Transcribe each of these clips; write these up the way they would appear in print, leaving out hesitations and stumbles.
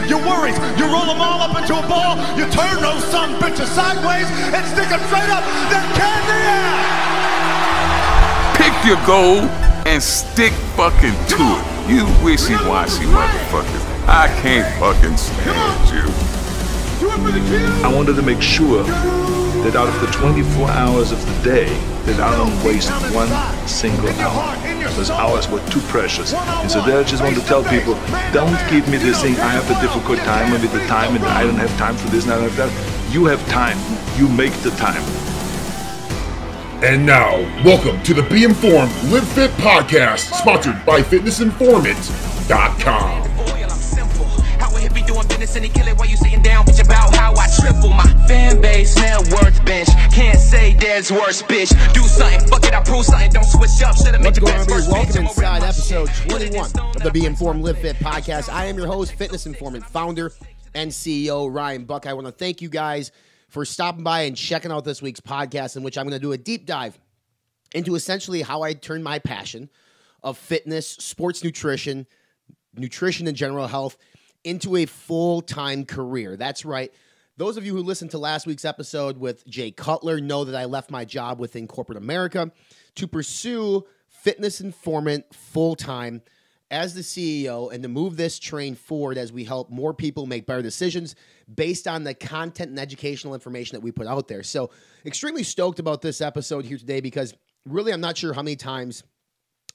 your worries. You roll them all up into a ball. You turn those son bitches sideways and stick them straight up. Then candy out. Pick your goal and stick fucking to it. You wishy-washy motherfuckers. I can't fucking stand you. I wanted to make sure that out of the 24 hours of the day, that I don't waste one single hour. Those hours were too precious. And so there I just want to tell people, don't give me this thing, I have a difficult time with the time and I don't have time for this and I don't have that. You have time. You make the time. And now, welcome to the Be Informed, Live Fit podcast, sponsored by FitnessInformant.com. About how I triple my fan base, net worth bench. Can't say there's worse, bitch. Do something, fuck it, I prove something. Don't switch up, should've made the best first. Welcome inside episode 21 of the Be Informed Live Fit podcast. I am your host, Fitness Informant, founder and CEO Ryan Bucki. I want to thank you guys for stopping by and checking out this week's podcast, in which I'm going to do a deep dive into essentially how I turned my passion of fitness, sports nutrition, and general health into a full-time career. That's right. Those of you who listened to last week's episode with Jay Cutler know that I left my job within corporate America to pursue Fitness Informant full-time as the CEO and to move this train forward as we help more people make better decisions based on the content and educational information that we put out there. So extremely stoked about this episode here today because really I'm not sure how many times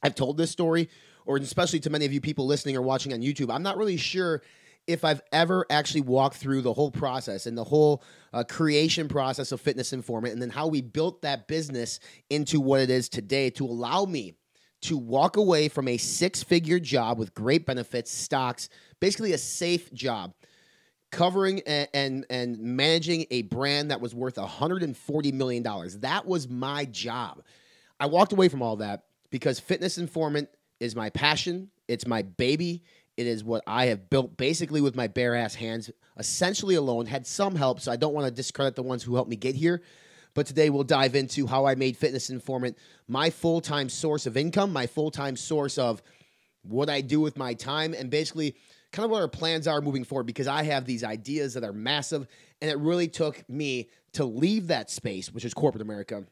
I've told this story, or especially to many of you people listening or watching on YouTube. I'm not really sure if I've ever actually walked through the whole process and the whole creation process of Fitness Informant, and then how we built that business into what it is today to allow me to walk away from a six-figure job with great benefits, stocks, basically a safe job, covering and managing a brand that was worth $140 million. That was my job. I walked away from all that because Fitness Informant is my passion. It's my baby. It is what I have built basically with my bare ass hands, essentially alone. Had some help, so I don't want to discredit the ones who helped me get here. But today we'll dive into how I made Fitness Informant my full-time source of income, my full-time source of what I do with my time, and basically kind of what our plans are moving forward, because I have these ideas that are massive, and it really took me to leave that space, which is corporate America,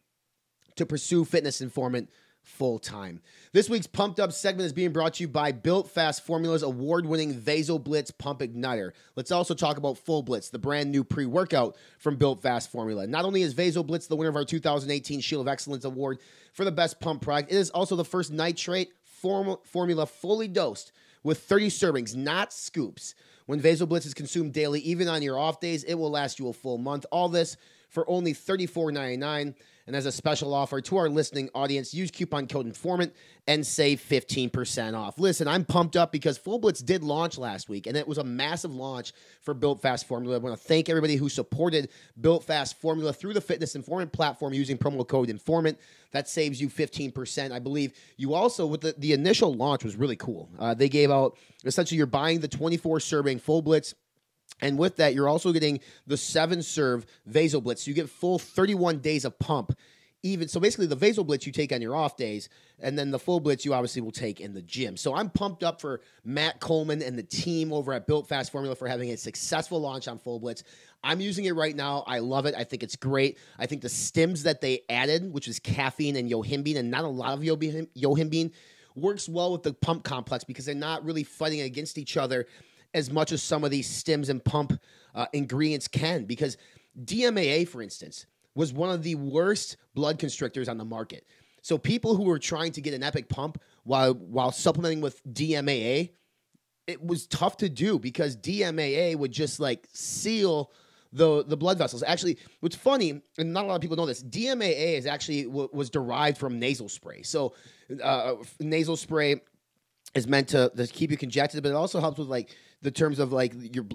to pursue Fitness Informant full-time. This week's Pumped Up segment is being brought to you by Built Fast Formula's award-winning Vaso Blitz Pump Igniter. Let's also talk about Full Blitz, the brand new pre-workout from Built Fast Formula. Not only is Vaso Blitz the winner of our 2018 Shield of Excellence Award for the best pump product, it is also the first nitrate formula fully dosed with 30 servings, not scoops. When Vaso Blitz is consumed daily, even on your off days, it will last you a full month. All this for only $34.99. And as a special offer to our listening audience, use coupon code INFORMANT and save 15% off. Listen, I'm pumped up because Full Blitz did launch last week, and it was a massive launch for Built Fast Formula. I want to thank everybody who supported Built Fast Formula through the Fitness Informant platform using promo code INFORMANT. That saves you 15%. I believe you also, with the initial launch was really cool. They gave out, essentially you're buying the 24-serving Full Blitz, and with that, you're also getting the 7-serve Vaso Blitz. So you get full 31 days of pump. So basically, the Vaso Blitz you take on your off days, and then the Full Blitz you obviously will take in the gym. So I'm pumped up for Matt Coleman and the team over at Built Fast Formula for having a successful launch on Full Blitz. I'm using it right now. I love it. I think it's great. I think the stims that they added, which is caffeine and yohimbine, and not a lot of yohimbine, works well with the pump complex because they're not really fighting against each other as much as some of these stims and pump ingredients can. Because DMAA, for instance, was one of the worst blood constrictors on the market. So people who were trying to get an epic pump while supplementing with DMAA, it was tough to do because DMAA would just like seal the blood vessels. Actually, what's funny, and not a lot of people know this, DMAA is actually was derived from nasal spray. So nasal spray is meant to keep you congested, but it also helps with like the terms of like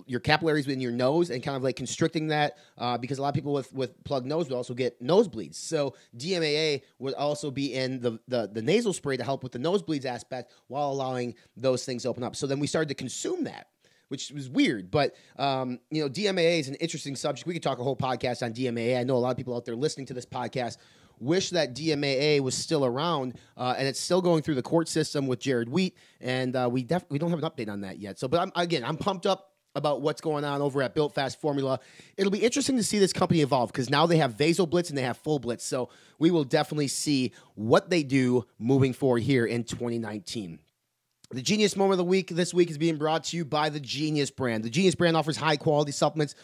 your capillaries in your nose and kind of like constricting that because a lot of people with plugged nose would also get nosebleeds. So DMAA would also be in the nasal spray to help with the nosebleeds aspect while allowing those things to open up. So then we started to consume that, which was weird. But, DMAA is an interesting subject. We could talk a whole podcast on DMAA. I know a lot of people out there listening to this podcast wish that DMAA was still around, and it's still going through the court system with Jared Wheat, and we don't have an update on that yet. So, but I'm pumped up about what's going on over at Built Fast Formula. It'll be interesting to see this company evolve because now they have Vaso Blitz and they have Full Blitz. So we will definitely see what they do moving forward here in 2019. The Genius Moment of the Week this week is being brought to you by the Genius brand. The Genius brand offers high-quality supplements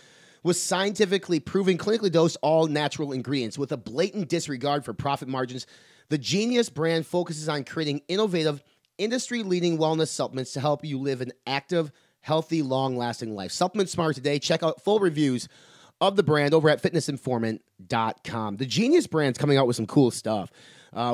with scientifically proven, clinically dosed, all-natural ingredients. With a blatant disregard for profit margins, the Genius brand focuses on creating innovative, industry-leading wellness supplements to help you live an active, healthy, long-lasting life. Supplement Smart today. Check out full reviews of the brand over at fitnessinformant.com. The Genius brand's coming out with some cool stuff.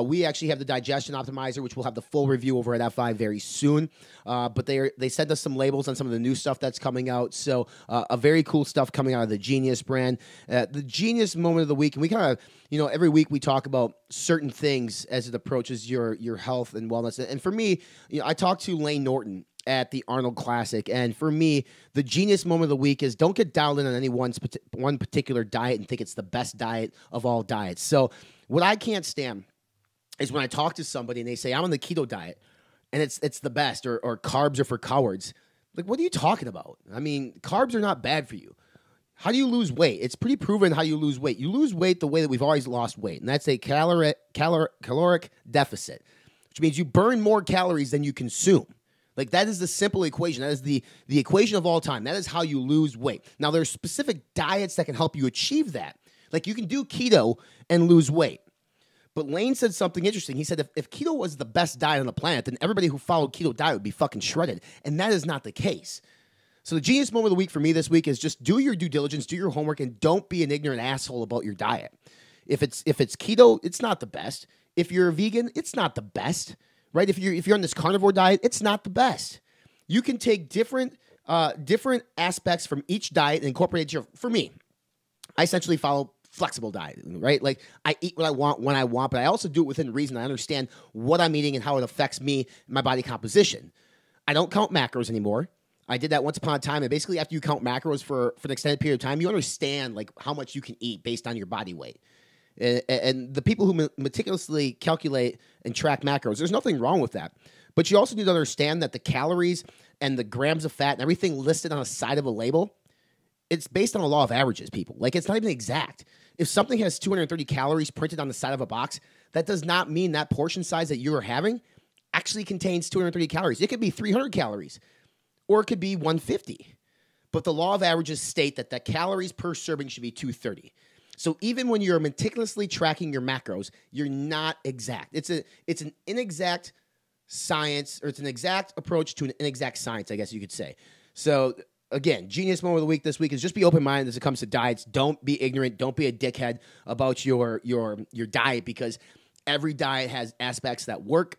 We actually have the Digestion Optimizer, which we'll have the full review over at FI very soon. But they sent us some labels on some of the new stuff that's coming out. So a very cool stuff coming out of the Genius brand. The Genius Moment of the Week, and we kind of, every week we talk about certain things as it approaches your health and wellness. And for me, I talked to Lane Norton at the Arnold Classic. And for me, the Genius Moment of the Week is don't get dialed in on any one particular diet and think it's the best diet of all diets. So what I can't stand is when I talk to somebody and they say, I'm on the keto diet and it's the best, or carbs are for cowards. Like, what are you talking about? I mean, carbs are not bad for you. How do you lose weight? It's pretty proven how you lose weight. You lose weight the way that we've always lost weight, and that's a caloric deficit, which means you burn more calories than you consume. Like, that is the simple equation. That is the equation of all time. That is how you lose weight. Now, there's specific diets that can help you achieve that. Like, you can do keto and lose weight. But Lane said something interesting. He said if keto was the best diet on the planet, then everybody who followed keto diet would be fucking shredded. And that is not the case. So the Genius Moment of the Week for me this week is just do your due diligence, do your homework, and don't be an ignorant asshole about your diet. If it's keto, it's not the best. If you're a vegan, it's not the best. Right? If you're on this carnivore diet, it's not the best. You can take different aspects from each diet and incorporate it. For me, I essentially follow flexible diet, right? Like, I eat what I want when I want, but I also do it within reason. I understand what I'm eating and how it affects me and my body composition. I don't count macros anymore. I did that once upon a time, and basically after you count macros for an extended period of time, you understand like how much you can eat based on your body weight. And the people who meticulously calculate and track macros, there's nothing wrong with that. But you also need to understand that the calories and the grams of fat and everything listed on the side of a label, it's based on a law of averages, people. Like, it's not even exact. If something has 230 calories printed on the side of a box, that does not mean that portion size that you are having actually contains 230 calories. It could be 300 calories, or it could be 150. But the law of averages state that the calories per serving should be 230. So even when you're meticulously tracking your macros, you're not exact. It's an inexact science, or it's an exact approach to an inexact science, I guess you could say. So again, Genius Moment of the Week this week is just be open-minded as it comes to diets. Don't be ignorant. Don't be a dickhead about your diet, because every diet has aspects that work.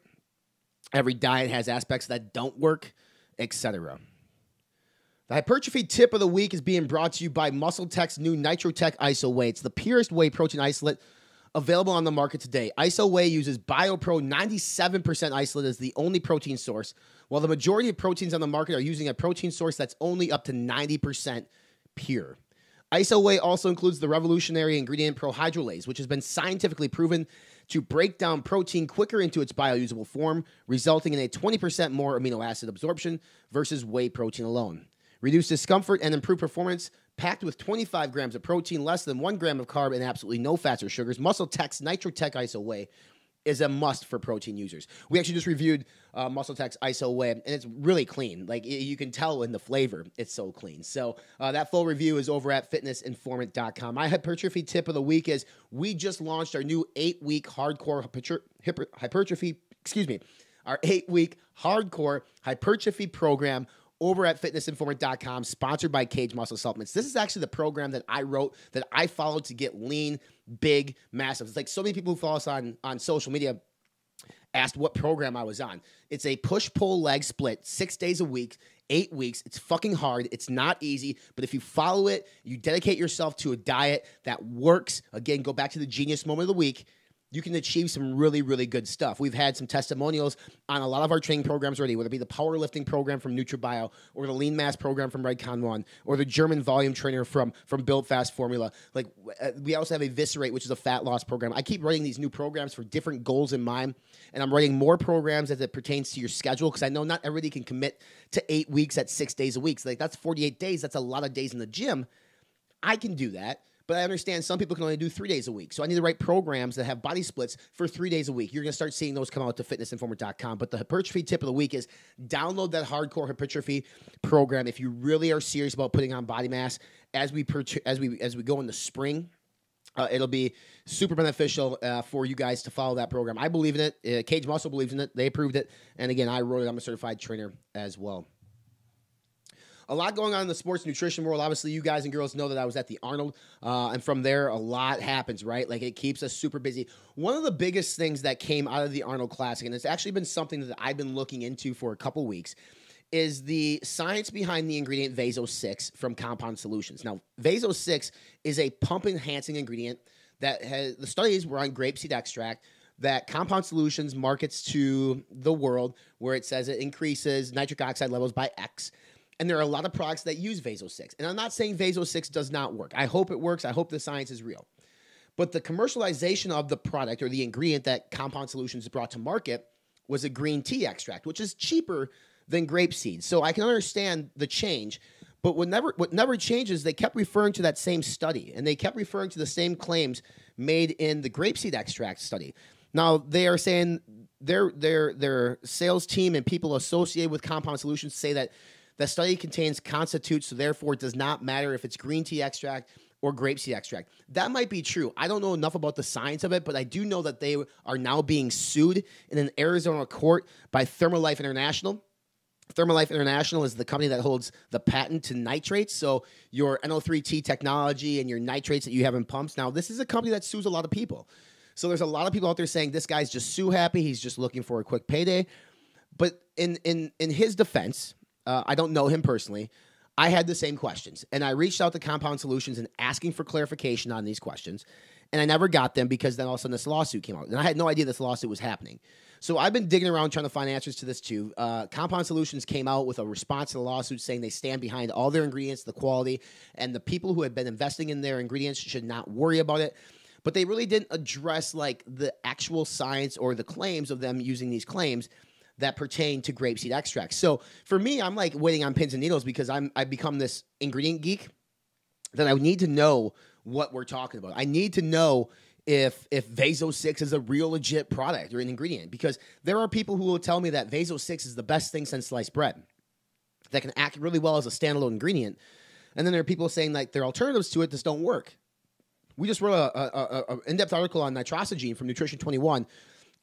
Every diet has aspects that don't work, etc. The hypertrophy tip of the week is being brought to you by MuscleTech's new NitroTech Iso Whey. It's the purest whey protein isolate available on the market today. Iso Whey uses BioPro 97% isolate as the only protein source, while the majority of proteins on the market are using a protein source that's only up to 90% pure. Iso Whey also includes the revolutionary ingredient prohydrolase, which has been scientifically proven to break down protein quicker into its biousable form, resulting in a 20% more amino acid absorption versus whey protein alone. Reduce discomfort and improve performance, packed with 25 grams of protein, less than 1 gram of carb, and absolutely no fats or sugars. MuscleTech's NitroTech Iso Whey is a must for protein users. We actually just reviewed MuscleTech's Iso Whey, and it's really clean. Like, you can tell in the flavor, it's so clean. So that full review is over at fitnessinformant.com. My hypertrophy tip of the week is we just launched our new 8-week hardcore hypertrophy, our 8-week hardcore hypertrophy program over at fitnessinformant.com, sponsored by Cage Muscle Supplements. This is actually the program that I wrote, that I followed to get lean, big, massive. It's like so many people who follow us on social media asked what program I was on. It's a push-pull leg split, 6 days a week, 8 weeks. It's fucking hard. It's not easy. But if you follow it, you dedicate yourself to a diet that works. Again, go back to the Genius Moment of the Week. you can achieve some really, really good stuff. We've had some testimonials on a lot of our training programs already, whether it be the powerlifting program from NutriBio or the lean mass program from Redcon One or the German volume trainer from Build Fast Formula. Like we also have a Viscerate, which is a fat loss program. I keep writing these new programs for different goals in mind, and I'm writing more programs as it pertains to your schedule because I know not everybody can commit to 8 weeks at 6 days a week. So like that's 48 days. That's a lot of days in the gym. I can do that. But I understand some people can only do 3 days a week. So I need to write programs that have body splits for 3 days a week. You're going to start seeing those come out to fitnessinformant.com. But the hypertrophy tip of the week is download that hardcore hypertrophy program if you really are serious about putting on body mass as we go in the spring. It'll be super beneficial for you guys to follow that program. I believe in it. Cage Muscle believes in it. They approved it. And again, I wrote it. I'm a certified trainer as well. A lot going on in the sports nutrition world. Obviously, you guys and girls know that I was at the Arnold, and from there, a lot happens, right? Like, it keeps us super busy. One of the biggest things that came out of the Arnold Classic, and it's actually been something that I've been looking into for a couple weeks, is the science behind the ingredient Vaso-6 from Compound Solutions. Now, Vaso-6 is a pump-enhancing ingredient that has, the studies were on grapeseed extract, that Compound Solutions markets to the world, where it says it increases nitric oxide levels by X. And there are a lot of products that use Vaso-6. And I'm not saying Vaso-6 does not work. I hope it works. I hope the science is real. But the commercialization of the product or the ingredient that Compound Solutions brought to market was a green tea extract, which is cheaper than grapeseed. So I can understand the change. But what never changes, they kept referring to that same study. And they kept referring to the same claims made in the grapeseed extract study. Now, they are saying their sales team and people associated with Compound Solutions say that the study contains so therefore it does not matter if it's green tea extract or grapeseed extract. That might be true. I don't know enough about the science of it, but I do know that they are now being sued in an Arizona court by Thermolife International. Thermolife International is the company that holds the patent to nitrates, so your NO3T technology and your nitrates that you have in pumps. Now, this is a company that sues a lot of people. So there's a lot of people out there saying this guy's just sue happy. He's just looking for a quick payday. But in his defense, I don't know him personally. I had the same questions, and I reached out to Compound Solutions and asking for clarification on these questions, and I never got them because then all of a sudden this lawsuit came out, and I had no idea this lawsuit was happening. So I've been digging around trying to find answers to this too. Compound Solutions came out with a response to the lawsuit saying they stand behind all their ingredients, the quality, and the people who had been investing in their ingredients should not worry about it. But they really didn't address like the actual science or the claims of them using these claims that pertain to grapeseed extracts. So for me, I'm like waiting on pins and needles because I've become this ingredient geek that I need to know what we're talking about. I need to know if Vaso-6 is a real legit product or an ingredient, because there are people who will tell me that Vaso-6 is the best thing since sliced bread, that can act really well as a standalone ingredient. And then there are people saying like their alternatives to it just don't work. We just wrote an in-depth article on nitrosogene from Nutrition 21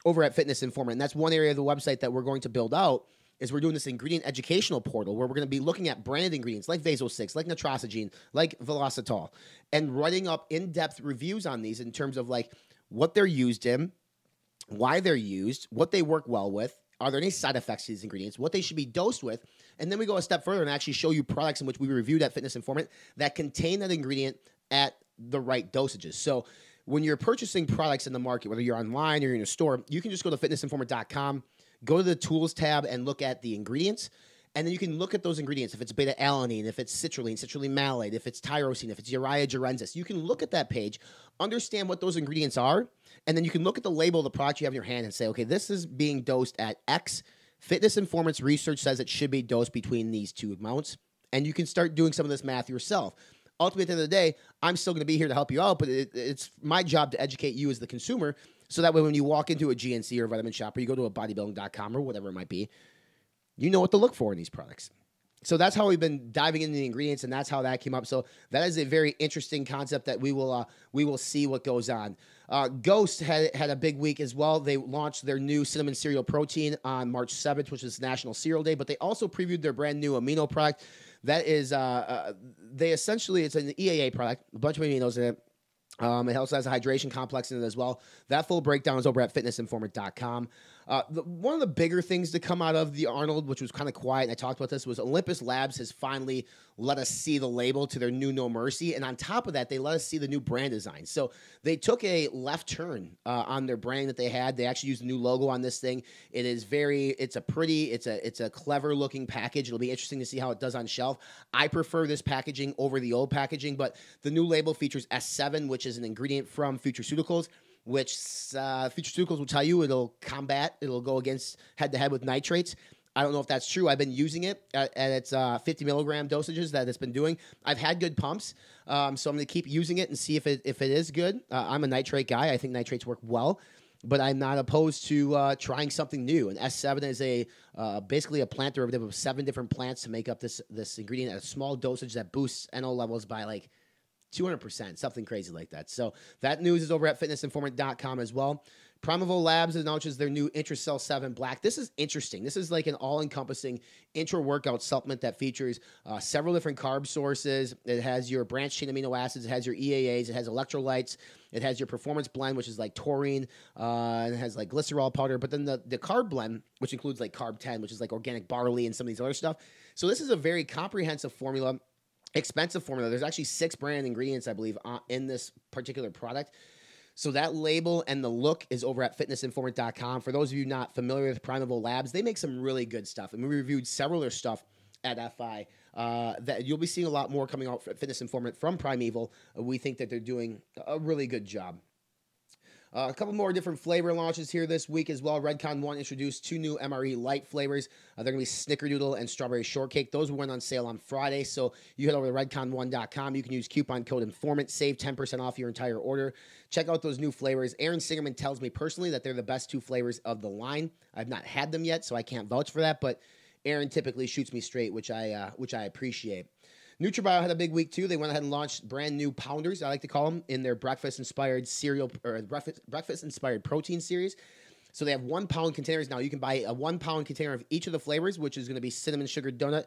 over at Fitness Informant. And that's one area of the website that we're going to build out, is we're doing this ingredient educational portal where we're going to be looking at branded ingredients like Vaso-6, like nitrosogene, like Velocitol, and writing up in-depth reviews on these in terms of like what they're used in, why they're used, what they work well with, are there any side effects to these ingredients, what they should be dosed with, and then we go a step further and actually show you products in which we reviewed at Fitness Informant that contain that ingredient at the right dosages. So when you're purchasing products in the market, whether you're online or you're in a store, you can just go to fitnessinformant.com, go to the tools tab and look at the ingredients. And then you can look at those ingredients. If it's beta-alanine, if it's citrulline, citrulline malate, if it's tyrosine, if it's urea gyrensis, you can look at that page, understand what those ingredients are, and then you can look at the label of the product you have in your hand and say, okay, this is being dosed at X. Fitness Informant's research says it should be dosed between these two amounts. And you can start doing some of this math yourself. Ultimately, at the end of the day, I'm still going to be here to help you out, but it's my job to educate you as the consumer, so that way when you walk into a GNC or a vitamin shop, or you go to a bodybuilding.com or whatever it might be, you know what to look for in these products. So that's how we've been diving into the ingredients, and that's how that came up. So that is a very interesting concept that we will see what goes on. Ghost had a big week as well. They launched their new cinnamon cereal protein on March 7th, which is National Cereal Day, but they also previewed their brand new amino product. That is, it's an EAA product, a bunch of aminos in it. It also has a hydration complex in it as well. That full breakdown is over at fitnessinformant.com. One of the bigger things to come out of the Arnold, which was kind of quiet, and I talked about this, was Olympus Labs has finally let us see the label to their new No Mercy. And on top of that, they let us see the new brand design. So they took a left turn on their branding that they had. They actually used a new logo on this thing. It's a clever looking package. It'll be interesting to see how it does on shelf. I prefer this packaging over the old packaging, but the new label features S7, which is an ingredient from Futureceuticals, which Futureceuticals will tell you it'll go against head-to-head with nitrates. I don't know if that's true. I've been using it at its 50 milligram dosages that it's been doing. I've had good pumps, so I'm going to keep using it and see if it is good. I'm a nitrate guy. I think nitrates work well, but I'm not opposed to trying something new. And S7 is basically a plant derivative of 7 different plants to make up this ingredient at a small dosage that boosts NO levels by like 200%, something crazy like that. So that news is over at fitnessinformant.com as well. Primeval Labs announces their new Intracell 7 Black. This is interesting. This is like an all-encompassing intra-workout supplement that features several different carb sources. It has your branched-chain amino acids. It has your EAAs. It has electrolytes. It has your performance blend, which is like taurine. And it has like glycerol powder. But then the carb blend, which includes like carb 10, which is like organic barley and some of these other stuff. So this is a very comprehensive formula, expensive formula. There's actually 6 brand ingredients, I believe, in this particular product. So that label and the look is over at fitnessinformant.com. For those of you not familiar with Primeval Labs, they make some really good stuff. And we reviewed several of their stuff at FI. That you'll be seeing a lot more coming out for Fitness Informant from Primeval. We think that they're doing a really good job. A couple more different flavor launches here this week as well. Redcon 1 introduced 2 new MRE light flavors. They're going to be Snickerdoodle and Strawberry Shortcake. Those went on sale on Friday, so you head over to redcon1.com. You can use coupon code INFORMANT, save 10% off your entire order. Check out those new flavors. Aaron Singerman tells me personally that they're the best 2 flavors of the line. I've not had them yet, so I can't vouch for that, but Aaron typically shoots me straight, which I appreciate. NutriBio had a big week too. They went ahead and launched brand new pounders, I like to call them, in their breakfast-inspired cereal or breakfast-inspired protein series. So they have 1 pound containers now. You can buy a 1 pound container of each of the flavors, which is going to be cinnamon sugar donut,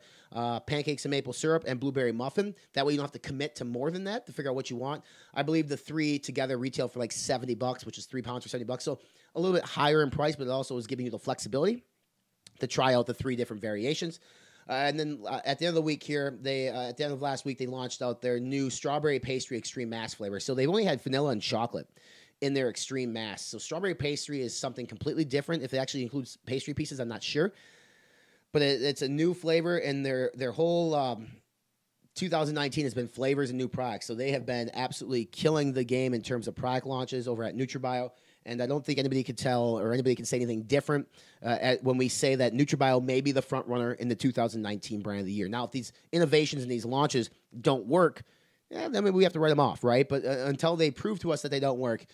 pancakes and maple syrup, and blueberry muffin. That way you don't have to commit to more than that to figure out what you want. I believe the 3 together retail for like $70, which is 3 pounds for $70. So a little bit higher in price, but it also is giving you the flexibility to try out the 3 different variations. And then at the end of the week here, at the end of last week, they launched out their new strawberry pastry extreme mass flavor. So they've only had vanilla and chocolate in their extreme mass. So strawberry pastry is something completely different. If it actually includes pastry pieces, I'm not sure. But it's a new flavor, and their whole 2019 has been flavors and new products. So they have been absolutely killing the game in terms of product launches over at NutriBio. And I don't think anybody could tell or anybody can say anything different when we say that NutriBio may be the front runner in the 2019 brand of the year. Now, if these innovations and these launches don't work, then maybe we have to write them off, right? But until they prove to us that they don't work,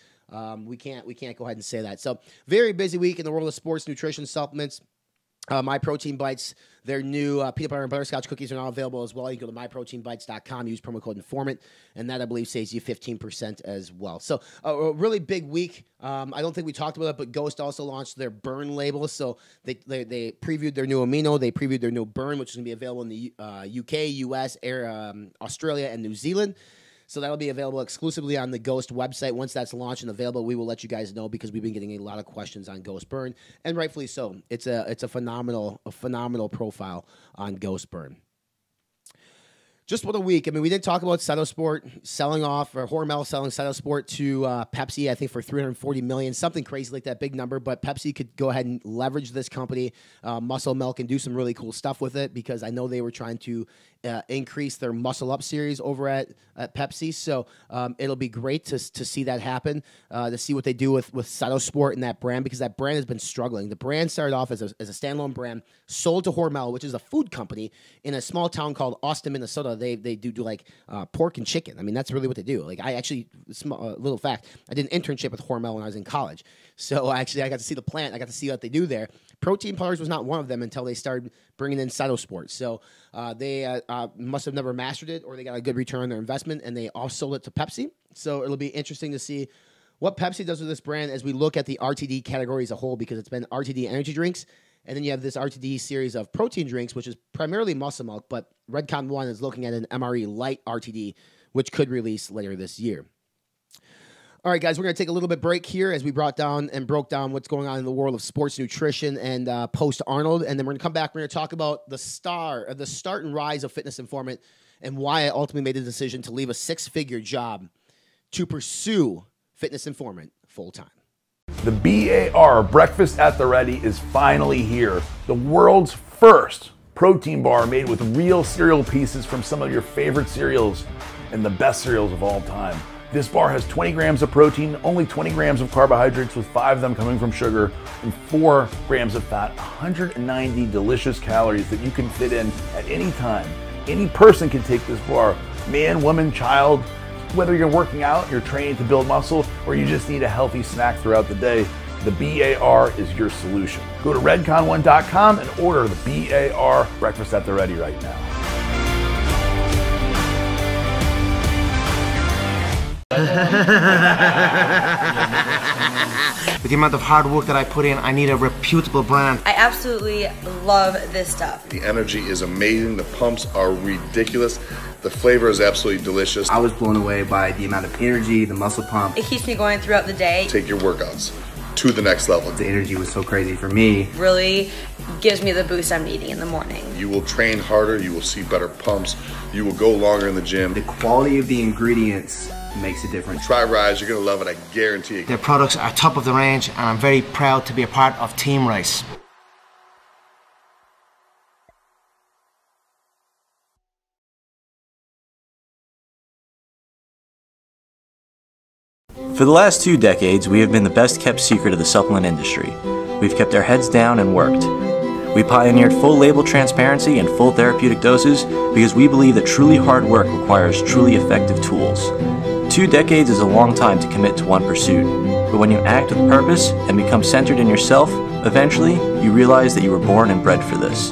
we can't go ahead and say that. So very busy week in the world of sports nutrition supplements. My Protein Bites, their new peanut butter and butterscotch cookies are now available as well. You can go to myproteinbites.com, use promo code INFORMANT, and that, I believe, saves you 15% as well. So a really big week. I don't think we talked about it, but Ghost also launched their Burn label. So they previewed their new amino. They previewed their new Burn, which is going to be available in the UK, US, Australia, and New Zealand. So that'll be available exclusively on the Ghost website. Once that's launched and available, we will let you guys know because we've been getting a lot of questions on Ghost Burn, and rightfully so. It's a phenomenal profile on Ghost Burn. Just what a week. I mean, we didn't talk about Cytosport selling off, or Hormel selling Cytosport to Pepsi, I think for $340 million, something crazy like that, big number. But Pepsi could go ahead and leverage this company, Muscle Milk, and do some really cool stuff with it, because I know they were trying to increase their Muscle Up series over at Pepsi. So it'll be great to see that happen, to see what they do with Cytosport and that brand, because that brand has been struggling. The brand started off as a standalone brand, sold to Hormel, which is a food company in a small town called Austin, Minnesota. They do like pork and chicken. I mean, that's really what they do. Like, I actually, little fact, I did an internship with Hormel when I was in college. So actually, I got to see the plant. I got to see what they do there. Protein powders was not one of them until they started bringing in Cytosport. So they must have never mastered it, or they got a good return on their investment, and they all sold it to Pepsi. So it'll be interesting to see what Pepsi does with this brand as we look at the RTD category as a whole, because it's been RTD energy drinks, and then you have this RTD series of protein drinks, which is primarily Muscle Milk, but Redcon 1 is looking at an MRE light RTD, which could release later this year. All right, guys, we're going to take a little bit break here as we broke down what's going on in the world of sports nutrition and post-Arnold. And then we're going to come back. We're going to talk about the start and rise of Fitness Informant and why I ultimately made the decision to leave a six-figure job to pursue Fitness Informant full-time. The BAR Breakfast at the Ready is finally here. The world's first protein bar made with real cereal pieces from some of your favorite cereals and the best cereals of all time. This bar has 20 grams of protein, only 20 grams of carbohydrates, with 5 of them coming from sugar, and 4 grams of fat, 190 delicious calories that you can fit in at any time. Any person can take this bar, man, woman, child, whether you're working out, you're training to build muscle, or you just need a healthy snack throughout the day. The BAR is your solution. Go to redcon1.com and order the BAR Breakfast at the Ready right now. With the amount of hard work that I put in, I need a reputable brand. I absolutely love this stuff. The energy is amazing. The pumps are ridiculous. The flavor is absolutely delicious. I was blown away by the amount of energy, the muscle pump. It keeps me going throughout the day. Take your workouts to the next level. The energy was so crazy for me. Really gives me the boost I'm needing in the morning. You will train harder. You will see better pumps. You will go longer in the gym. The quality of the ingredients makes a difference. Try Rise, you're gonna love it, I guarantee it. Their products are top of the range, and I'm very proud to be a part of Team Rice. For the last 2 decades, we have been the best kept secret of the supplement industry. We've kept our heads down and worked. We pioneered full label transparency and full therapeutic doses because we believe that truly hard work requires truly effective tools. 2 decades is a long time to commit to one pursuit, but when you act with purpose and become centered in yourself, eventually you realize that you were born and bred for this.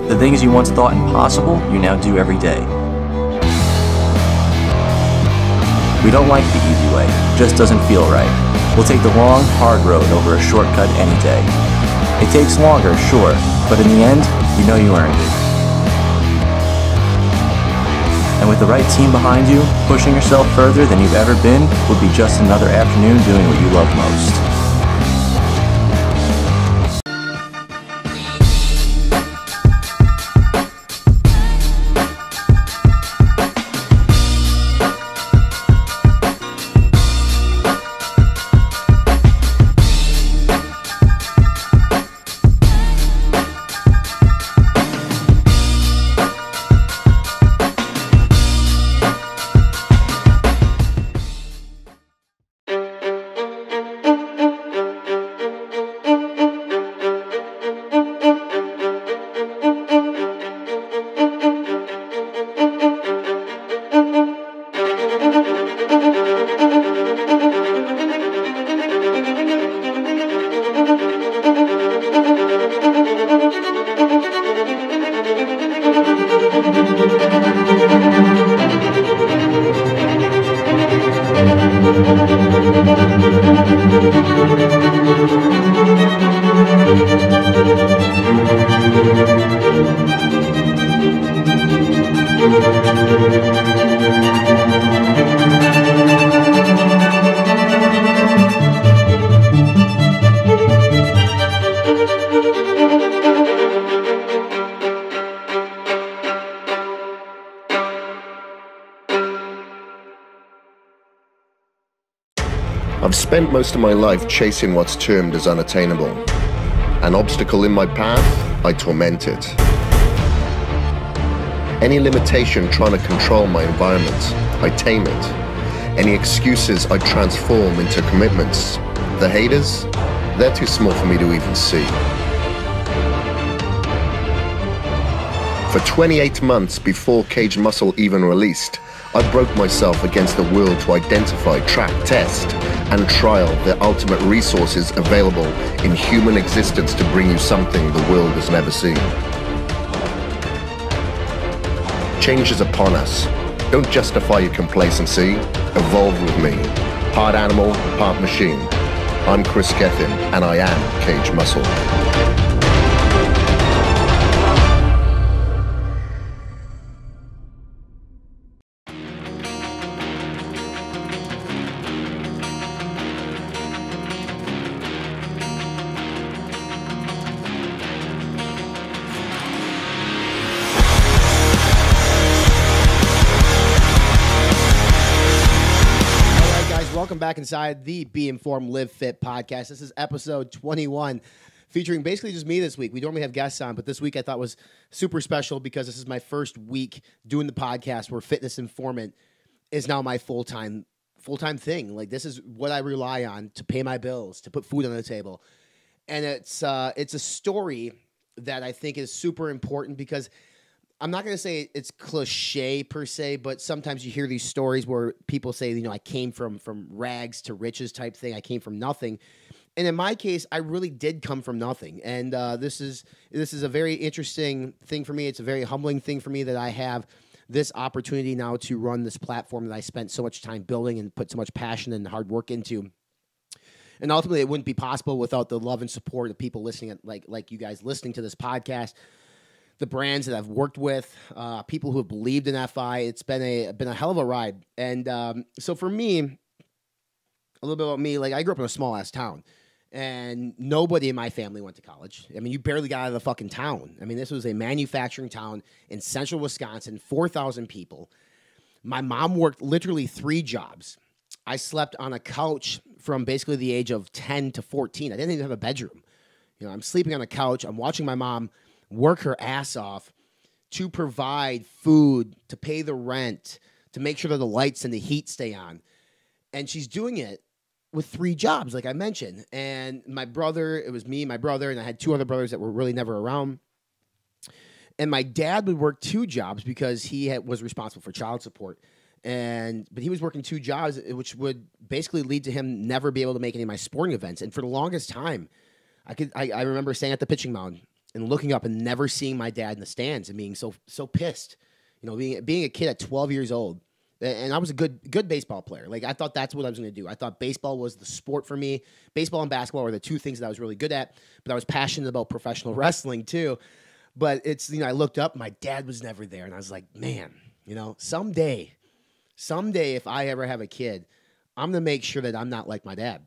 The things you once thought impossible, you now do every day. We don't like the easy way, it just doesn't feel right. We'll take the long, hard road over a shortcut any day. It takes longer, sure, but in the end, you know you earned it. And with the right team behind you, pushing yourself further than you've ever been would be just another afternoon doing what you love most. I've spent most of my life chasing what's termed as unattainable. An obstacle in my path, I torment it. Any limitation trying to control my environment, I tame it. Any excuses, I transform into commitments. The haters, they're too small for me to even see. For 28 months before Caged Muscle even released, I broke myself against the world to identify, track, test, and trial the ultimate resources available in human existence to bring you something the world has never seen. Change is upon us. Don't justify your complacency. Evolve with me. Part animal, part machine. I'm Chris Gethin, and I am Cage Muscle. Welcome back inside the Be Informed Live Fit podcast. This is episode 21, featuring basically just me this week. We normally have guests on, but this week I thought was super special because this is my first week doing the podcast where Fitness Informant is now my full-time thing. Like, this is what I rely on to pay my bills, to put food on the table. And it's a story that I think is super important because I'm not going to say it's cliche per se, but sometimes you hear these stories where people say, you know, I came from rags to riches type thing. I came from nothing. And in my case, I really did come from nothing. And this is a very interesting thing for me. It's a very humbling thing for me that I have this opportunity now to run this platform that I spent so much time building and put so much passion and hard work into. And ultimately, it wouldn't be possible without the love and support of people listening, like you guys listening to this podcast, the brands that I've worked with, people who have believed in FI. It's been a hell of a ride. And so for me, a little bit about me, like, I grew up in a small ass town and nobody in my family went to college. I mean, you barely got out of the fucking town. I mean, this was a manufacturing town in central Wisconsin, 4,000 people. My mom worked literally 3 jobs. I slept on a couch from basically the age of 10 to 14. I didn't even have a bedroom. You know, I'm sleeping on a couch. I'm watching my mom work her ass off to provide food, to pay the rent, to make sure that the lights and the heat stay on. And she's doing it with 3 jobs, like I mentioned. And my brother, it was me, my brother, and I had 2 other brothers that were really never around. And my dad would work 2 jobs because he was responsible for child support. But he was working 2 jobs, which would basically lead to him never be able to make any of my sporting events. And for the longest time, I remember staying at the pitching mound and looking up and never seeing my dad in the stands and being so pissed, you know, being a kid at 12 years old. And I was a good baseball player. Like, I thought that's what I was going to do. I thought baseball was the sport for me. Baseball and basketball were the 2 things that I was really good at, but I was passionate about professional wrestling too. But it's, you know, I looked up, my dad was never there. And I was like, man, you know, someday if I ever have a kid, I'm going to make sure that I'm not like my dad.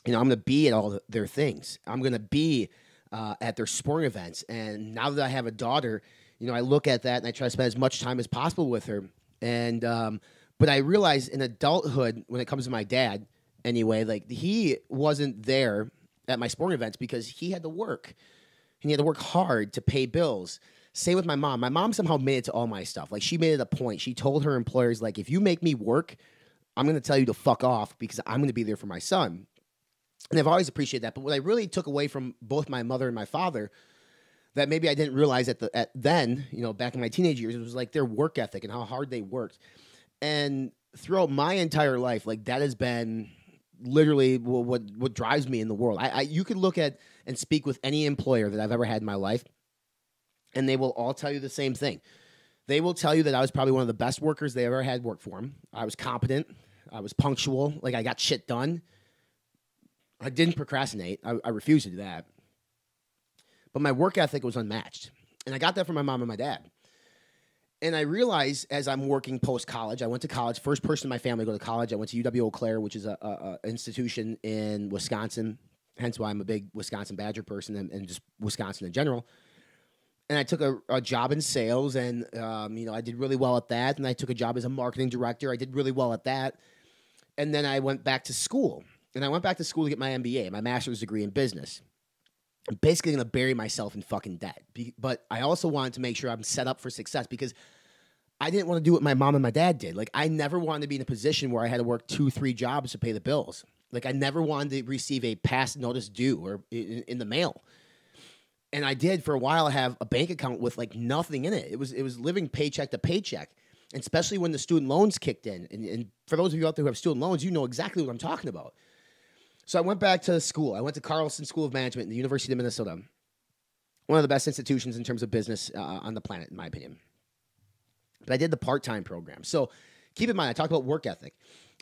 You know, I'm going to be at all their things. I'm going to be at their sporting events. And now that I have a daughter, you know, I look at that and I try to spend as much time as possible with her. And but I realize in adulthood, when it comes to my dad, anyway, like, he wasn't there at my sporting events because he had to work. And he had to work hard to pay bills. Same with my mom. My mom somehow made it to all my stuff. Like, she made it a point. She told her employers, like, if you make me work, I'm going to tell you to fuck off because I'm going to be there for my son. And I've always appreciated that. But what I really took away from both my mother and my father that maybe I didn't realize then, you know, back in my teenage years, it was like their work ethic and how hard they worked. And throughout my entire life, like, that has been literally what drives me in the world. You could look at and speak with any employer that I've ever had in my life, and they will all tell you the same thing. They will tell you that I was probably one of the best workers they ever had work for them. I was competent. I was punctual. Like, I got shit done. I didn't procrastinate. I refused to do that. But my work ethic was unmatched. And I got that from my mom and my dad. And I realized as I'm working post-college, I went to college, first person in my family to go to college. I went to UW-Eau Claire, which is a institution in Wisconsin, hence why I'm a big Wisconsin Badger person and just Wisconsin in general. And I took a job in sales, and you know, I did really well at that. And I took a job as a marketing director. I did really well at that. And then I went back to school. And I went back to school to get my MBA, my master's degree in business. I'm basically going to bury myself in fucking debt. But I also wanted to make sure I'm set up for success because I didn't want to do what my mom and my dad did. Like, I never wanted to be in a position where I had to work 2-3 jobs to pay the bills. Like, I never wanted to receive a past notice due or in the mail. And I did for a while have a bank account with like nothing in it. It was living paycheck to paycheck, and especially when the student loans kicked in. And for those of you out there who have student loans, you know exactly what I'm talking about. So I went back to school. I went to Carlson School of Management in the University of Minnesota. One of the best institutions in terms of business on the planet, in my opinion. But I did the part-time program. So keep in mind, I talked about work ethic.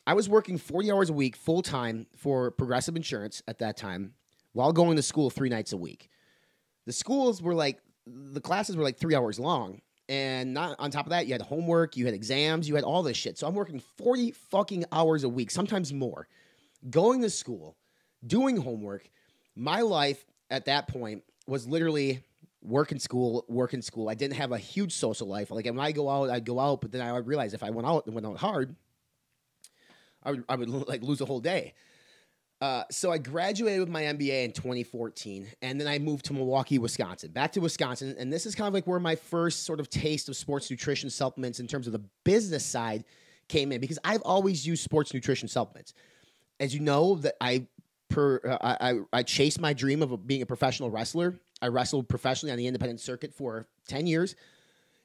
I was working 40 hours a week full time for Progressive Insurance at that time while going to school 3 nights a week. The schools were like, the classes were like 3 hours long. And not on top of that, you had homework, you had exams, you had all this shit. So I'm working 40 fucking hours a week, sometimes more, going to school, doing homework. My life at that point was literally work in school, work in school. I didn't have a huge social life. Like when I go out, I'd go out, but then I would realize if I went out and went out hard, I would like lose a whole day. So I graduated with my MBA in 2014, and then I moved to Milwaukee, Wisconsin, back to Wisconsin. And this is kind of like where my first sort of taste of sports nutrition supplements in terms of the business side came in, because I've always used sports nutrition supplements. As you know, that I chased my dream of being a professional wrestler. I wrestled professionally on the independent circuit for 10 years.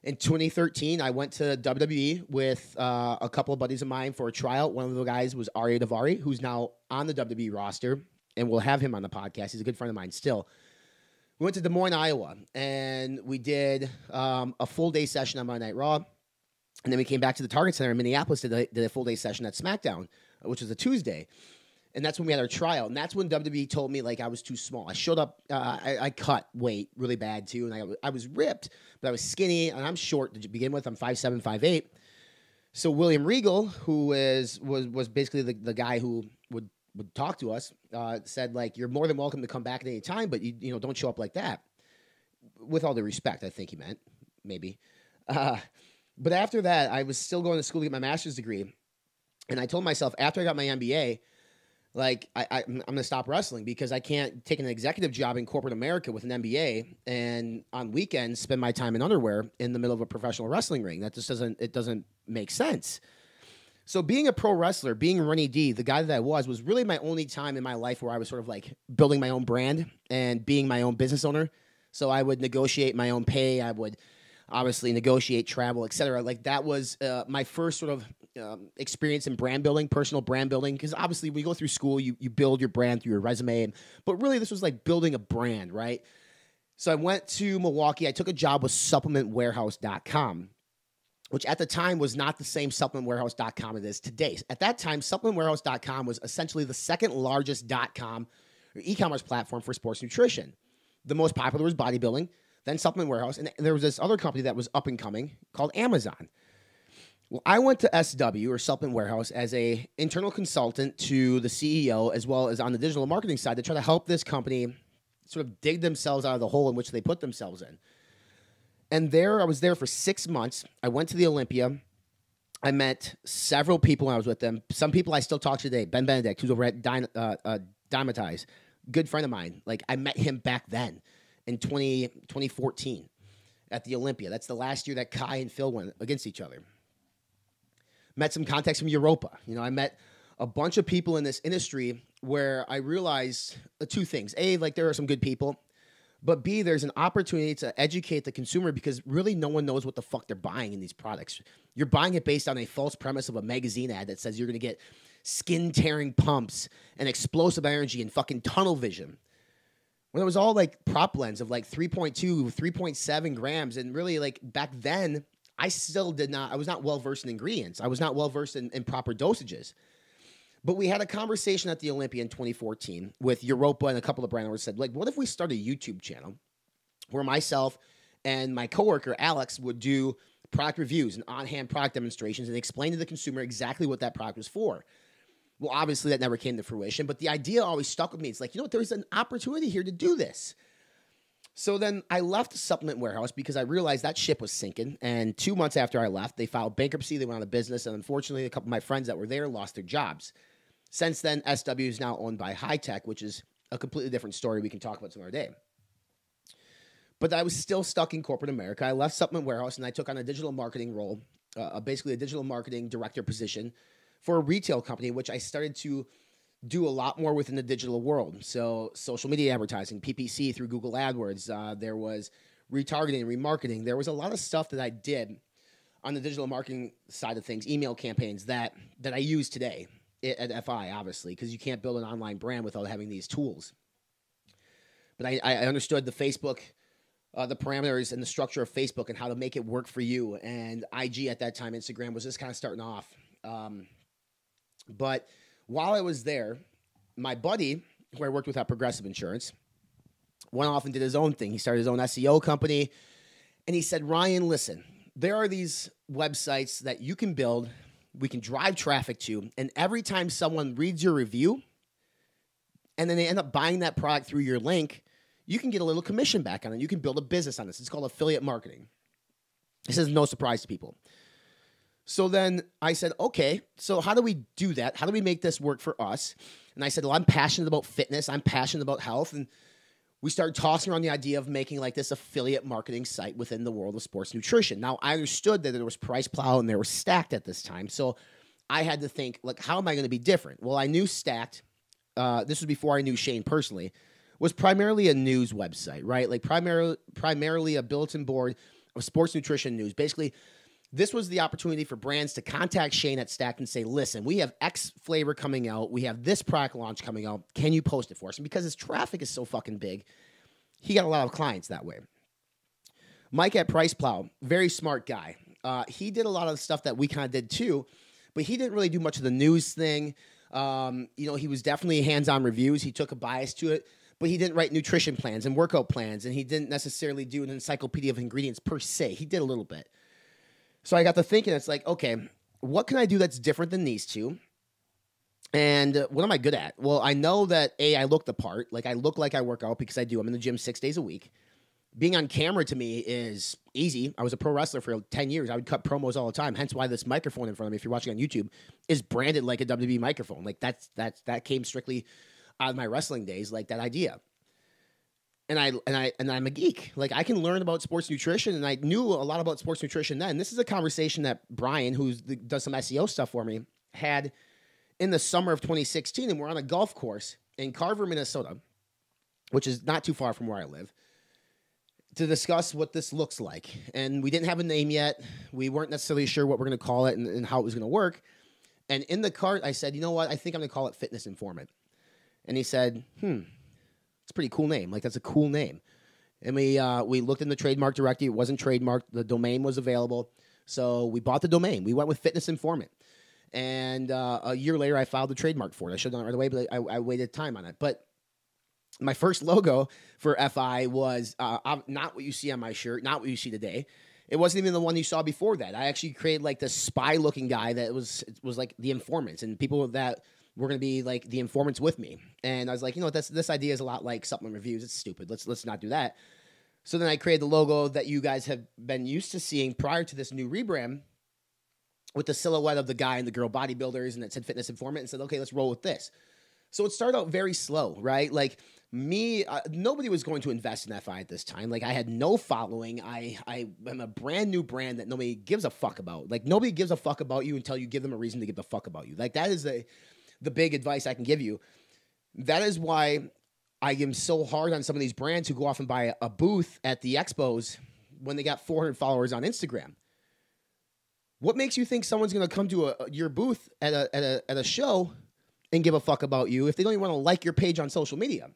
In 2013, I went to WWE with a couple of buddies of mine for a tryout. One of the guys was Arya Davari, who's now on the WWE roster, and we'll have him on the podcast. He's a good friend of mine still. We went to Des Moines, Iowa, and we did a full-day session on Monday Night Raw, and then we came back to the Target Center in Minneapolis, did a full-day session at SmackDown, which was a Tuesday. And that's when we had our tryout. And that's when WWE told me, like, I was too small. I showed up, I cut weight really bad, too. And I was ripped, but I was skinny. And I'm short to begin with. I'm 5'7", 5'8". So William Regal, who was basically the guy who would talk to us, said, like, you're more than welcome to come back at any time, but, you know, don't show up like that. With all due respect, I think he meant, maybe. But after that, I was still going to school to get my master's degree. And I told myself, after I got my MBA, like, I'm going to stop wrestling because I can't take an executive job in corporate America with an MBA and on weekends spend my time in underwear in the middle of a professional wrestling ring. That just doesn't make sense. So being a pro wrestler, being Runny D, the guy that I was really my only time in my life where I was sort of like building my own brand and being my own business owner. So I would negotiate my own pay. I would obviously negotiate travel, etc. Like that was my first sort of experience in brand building, personal brand building, because obviously when you go through school, you build your brand through your resume, but really this was like building a brand, right? So I went to Milwaukee. I took a job with supplementwarehouse.com, which at the time was not the same supplementwarehouse.com it is today. At that time, supplementwarehouse.com was essentially the second largest .com or e-commerce platform for sports nutrition. The most popular was bodybuilding, then Supplement Warehouse, and there was this other company that was up and coming called Amazon. Well, I went to SW, or Supplement Warehouse, as a internal consultant to the CEO, as well as on the digital marketing side, to try to help this company sort of dig themselves out of the hole in which they put themselves in. And I was there for 6 months. I went to the Olympia. I met several people when I was with them. Some people I still talk to today. Ben Benedict, who's over at Dymatize, good friend of mine. Like, I met him back then in 2014 at the Olympia. That's the last year that Kai and Phil went against each other. Met some contacts from Europa. You know, I met a bunch of people in this industry where I realized two things. A, like there are some good people, but B, there's an opportunity to educate the consumer because really no one knows what the fuck they're buying in these products. You're buying it based on a false premise of a magazine ad that says you're going to get skin-tearing pumps and explosive energy and fucking tunnel vision. When it was all like prop blends of like 3.2, 3.7 grams. And really like back then, I was not well-versed in ingredients. I was not well-versed in proper dosages. But we had a conversation at the Olympia in 2014 with Europa and a couple of brand owners said, like, what if we start a YouTube channel where myself and my coworker, Alex, would do product reviews and on-hand product demonstrations and explain to the consumer exactly what that product was for. Well, obviously that never came to fruition, but the idea always stuck with me. It's like, you know what, there's an opportunity here to do this. So then I left the Supplement Warehouse because I realized that ship was sinking. And 2 months after I left, they filed bankruptcy. They went out of business. And unfortunately, a couple of my friends that were there lost their jobs. Since then, SW is now owned by High Tech, which is a completely different story we can talk about some other day. But I was still stuck in corporate America. I left Supplement Warehouse and I took on a digital marketing role, basically a digital marketing director position for a retail company, which I started to do a lot more within the digital world. So social media advertising, PPC through Google AdWords. There was retargeting, remarketing. There was a lot of stuff that I did on the digital marketing side of things, email campaigns that I use today at FI, obviously, because you can't build an online brand without having these tools. But I understood the Facebook, the parameters and the structure of Facebook and how to make it work for you. And IG at that time, Instagram, was just kind of starting off. But while I was there, my buddy, who I worked with at Progressive Insurance, went off and did his own thing. He started his own SEO company. And he said, Ryan, listen, there are these websites that you can build, we can drive traffic to, and every time someone reads your review and then they end up buying that product through your link, you can get a little commission back on it. You can build a business on this. It's called affiliate marketing. This is no surprise to people. So then I said, okay, so how do we do that? How do we make this work for us? And I said, well, I'm passionate about fitness. I'm passionate about health. And we started tossing around the idea of making like this affiliate marketing site within the world of sports nutrition. Now, I understood that there was Price Plow and they were Stacked at this time. So I had to think, like, how am I going to be different? Well, I knew Stacked, this was before I knew Shane personally, was primarily a news website, right? Like primarily a bulletin board of sports nutrition news. Basically, this was the opportunity for brands to contact Shane at Stacked and say, listen, we have X flavor coming out. We have this product launch coming out. Can you post it for us? And because his traffic is so fucking big, he got a lot of clients that way. Mike at Price Plow, very smart guy. He did a lot of the stuff that we kind of did too, but he didn't really do much of the news thing. He was definitely hands-on reviews. He took a bias to it, but he didn't write nutrition plans and workout plans, and he didn't necessarily do an encyclopedia of ingredients per se. He did a little bit. So I got to thinking, it's like, okay, what can I do that's different than these two? And what am I good at? Well, I know that, A, I look the part. Like, I look like I work out because I do. I'm in the gym 6 days a week. Being on camera to me is easy. I was a pro wrestler for 10 years. I would cut promos all the time. Hence why this microphone in front of me, if you're watching on YouTube, is branded like a WWE microphone. Like, that came strictly out of my wrestling days, like that idea. And I'm a geek. Like, I can learn about sports nutrition, and I knew a lot about sports nutrition then. This is a conversation that Brian, who does some SEO stuff for me, had in the summer of 2016, and we're on a golf course in Carver, Minnesota, which is not too far from where I live, to discuss what this looks like. And we didn't have a name yet. We weren't necessarily sure what we're going to call it and how it was going to work. And in the cart, I said, you know what? I think I'm going to call it Fitness Informant. And he said, it's a pretty cool name. Like, that's a cool name. And we looked in the trademark directory. It wasn't trademarked. The domain was available. So we bought the domain. We went with Fitness Informant. And a year later, I filed the trademark for it. I should have done it right away, but I waited time on it. But my first logo for FI was not what you see on my shirt, not what you see today. It wasn't even the one you saw before that. I actually created like this spy-looking guy that was like the informants and people that were going to be like the informants with me. And I was like, you know, this idea is a lot like supplement reviews. It's stupid. Let's not do that. So then I created the logo that you guys have been used to seeing prior to this new rebrand with the silhouette of the guy and the girl bodybuilders, and it said Fitness Informant, and said, okay, let's roll with this. So it started out very slow, right? Like me, nobody was going to invest in FI at this time. Like, I had no following. I am a brand new brand that nobody gives a fuck about. Like, nobody gives a fuck about you until you give them a reason to give a fuck about you. Like, that is the big advice I can give you. That is why I am so hard on some of these brands who go off and buy a booth at the expos when they got 400 followers on Instagram. What makes you think someone's going to come to your booth at a show and give a fuck about you if they don't even want to like your page on social media?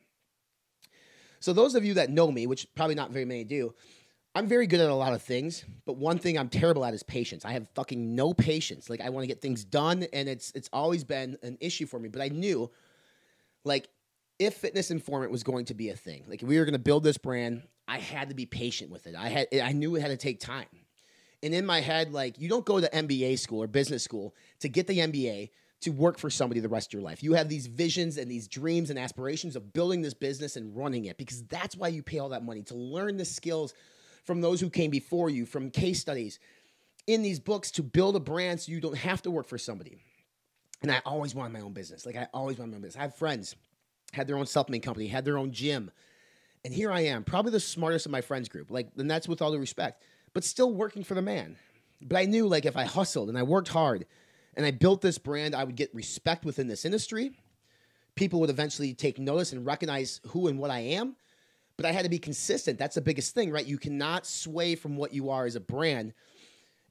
So those of you that know me, which probably not very many do, I'm very good at a lot of things, but one thing I'm terrible at is patience. I have fucking no patience. Like, I want to get things done, and it's always been an issue for me. But I knew, like, if Fitness Informant was going to be a thing, like, if we were going to build this brand, I had to be patient with it. I knew it had to take time. And in my head, like, you don't go to MBA school or business school to get the MBA to work for somebody the rest of your life. You have these visions and these dreams and aspirations of building this business and running it, because that's why you pay all that money, to learn the skills from those who came before you, from case studies in these books, to build a brand so you don't have to work for somebody. And I always wanted my own business. Like, I always wanted my own business. I have friends, had their own supplement company, had their own gym. And here I am, probably the smartest of my friends group. Like, and that's with all due respect, but still working for the man. But I knew, like, if I hustled and I worked hard and I built this brand, I would get respect within this industry. People would eventually take notice and recognize who and what I am. But I had to be consistent. That's the biggest thing, right? You cannot sway from what you are as a brand.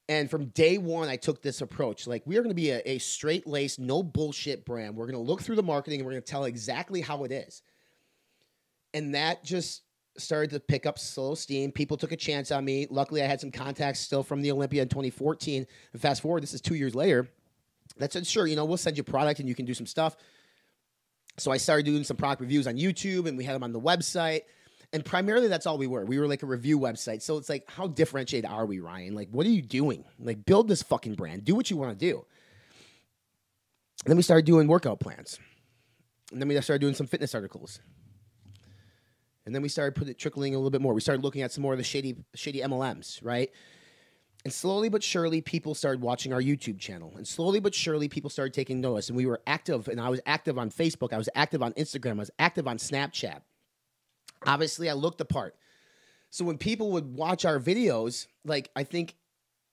And from day one, I took this approach. Like, we are going to be a straight-laced, no bullshit brand. We're going to look through the marketing, and we're going to tell exactly how it is. And that just started to pick up slow steam. People took a chance on me. Luckily, I had some contacts still from the Olympia in 2014. And fast forward, this is 2 years later. That said, sure, we'll send you product and you can do some stuff. So I started doing some product reviews on YouTube, and we had them on the website. And primarily, that's all we were. We were like a review website. So it's like, how differentiated are we, Ryan? Like, what are you doing? Like, build this fucking brand. Do what you want to do. And then we started doing workout plans. And then we started doing some fitness articles. And then we started trickling a little bit more. We started looking at some more of the shady MLMs, right? And slowly but surely, people started watching our YouTube channel. And slowly but surely, people started taking notice. And we were active. And I was active on Facebook. I was active on Instagram. I was active on Snapchat. Obviously, I looked the part. So when people would watch our videos, like, I think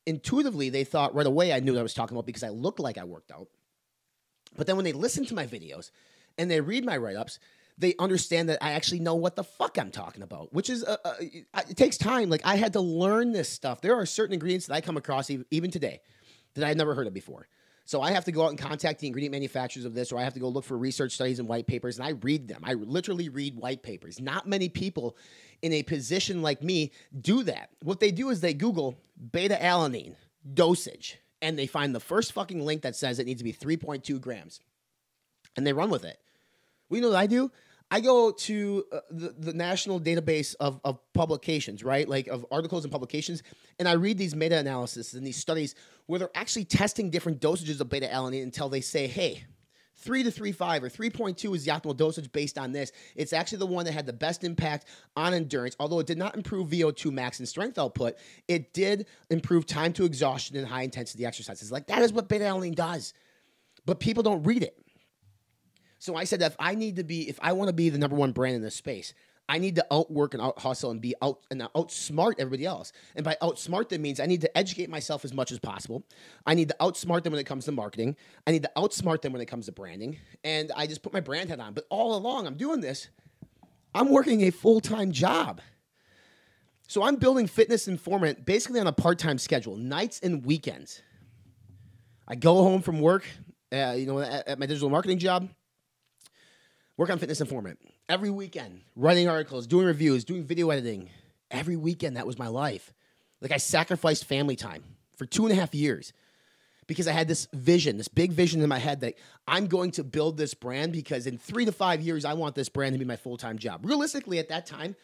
intuitively they thought right away I knew what I was talking about because I looked like I worked out. But then when they listen to my videos and they read my write-ups, they understand that I actually know what the fuck I'm talking about, which is, it takes time. Like, I had to learn this stuff. There are certain ingredients that I come across even today that I'd never heard of before. So I have to go out and contact the ingredient manufacturers of this, or I have to go look for research studies and white papers, and I read them. I literally read white papers. Not many people in a position like me do that. What they do is they Google beta-alanine dosage, and they find the first fucking link that says it needs to be 3.2 grams, and they run with it. Well, you know what I do? I go to the national database of publications, right? Like of articles and publications. And I read these meta-analysis and these studies where they're actually testing different dosages of beta-alanine until they say, hey, 3 to 3.5 or 3.2 is the optimal dosage based on this. It's actually the one that had the best impact on endurance. Although it did not improve VO2 max and strength output, it did improve time to exhaustion and high intensity exercises. Like, that is what beta-alanine does. But people don't read it. So I said that if I want to be the number one brand in this space, I need to outwork and out hustle and outsmart everybody else. And by outsmart, that means I need to educate myself as much as possible. I need to outsmart them when it comes to marketing. I need to outsmart them when it comes to branding. And I just put my brand hat on. But all along I'm doing this, I'm working a full-time job. So I'm building Fitness Informant basically on a part-time schedule, nights and weekends. I go home from work, at my digital marketing job, work on Fitness Informant. Every weekend, writing articles, doing reviews, doing video editing. Every weekend, that was my life. Like, I sacrificed family time for 2.5 years because I had this vision, this big vision in my head that I'm going to build this brand because in 3 to 5 years, I want this brand to be my full-time job. Realistically, at that time,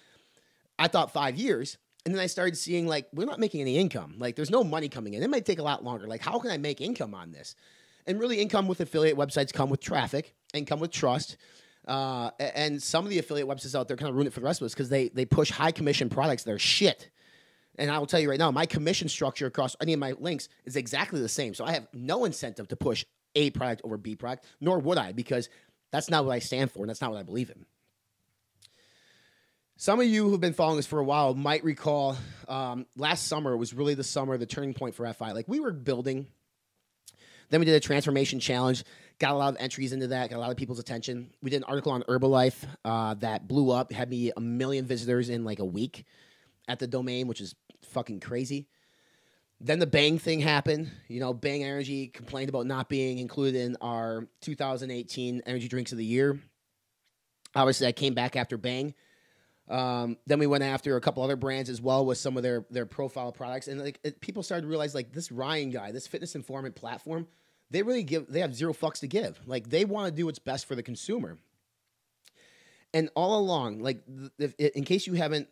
I thought 5 years. And then I started seeing, like, we're not making any income. Like, there's no money coming in. It might take a lot longer. Like, how can I make income on this? And really, income with affiliate websites come with traffic and come with trust. And some of the affiliate websites out there kind of ruin it for the rest of us because they push high commission products that are shit. And I will tell you right now, my commission structure across any of my links is exactly the same. So I have no incentive to push A product over B product, nor would I, because that's not what I stand for and that's not what I believe in. Some of you who've been following us for a while might recall last summer was really the summer, the turning point for FI. Like, we were building. Then we did a transformation challenge, got a lot of entries into that, got a lot of people's attention. We did an article on Herbalife that blew up, had me 1 million visitors in like a week at the domain, which is fucking crazy. Then the Bang thing happened. Bang Energy complained about not being included in our 2018 Energy Drinks of the Year. Obviously, I came back after Bang. Then we went after a couple other brands as well with some of their profile products. And people started to realize, like, this Ryan guy, this Fitness Informant platform, they have zero fucks to give. Like, they want to do what's best for the consumer. And all along, like, in case you haven't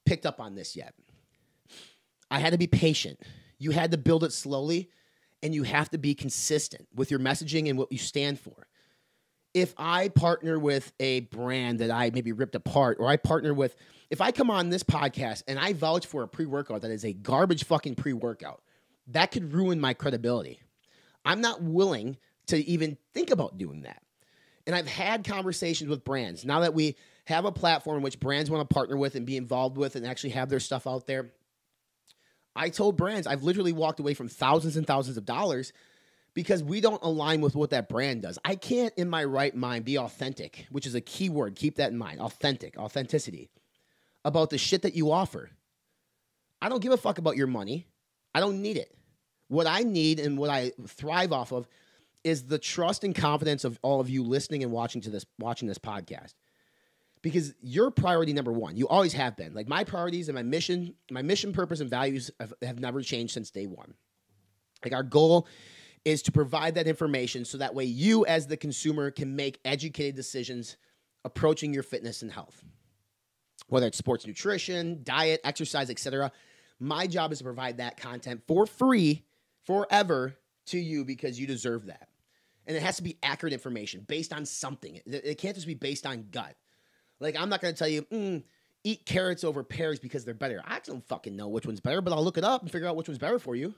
picked up on this yet, I had to be patient. You had to build it slowly, and you have to be consistent with your messaging and what you stand for. If I partner with a brand that I maybe ripped apart, or if I come on this podcast and I vouch for a pre-workout that is a garbage fucking pre-workout, that could ruin my credibility. I'm not willing to even think about doing that. And I've had conversations with brands. Now that we have a platform in which brands want to partner with and be involved with and actually have their stuff out there, I told brands, I've literally walked away from thousands and thousands of dollars because we don't align with what that brand does. I can't, in my right mind, be authentic, which is a key word. Keep that in mind. Authenticity, about the shit that you offer. I don't give a fuck about your money. I don't need it. What I need and what I thrive off of is the trust and confidence of all of you listening and watching this podcast. Because you're priority number one. You always have been. Like, my priorities and my mission, purpose, and values have never changed since day one. Like, our goal is to provide that information so that way you as the consumer can make educated decisions approaching your fitness and health. Whether it's sports nutrition, diet, exercise, etc. My job is to provide that content for free forever to you because you deserve that. And it has to be accurate information based on something. It can't just be based on gut. Like, I'm not going to tell you, eat carrots over pears because they're better. I don't fucking know which one's better, but I'll look it up and figure out which one's better for you.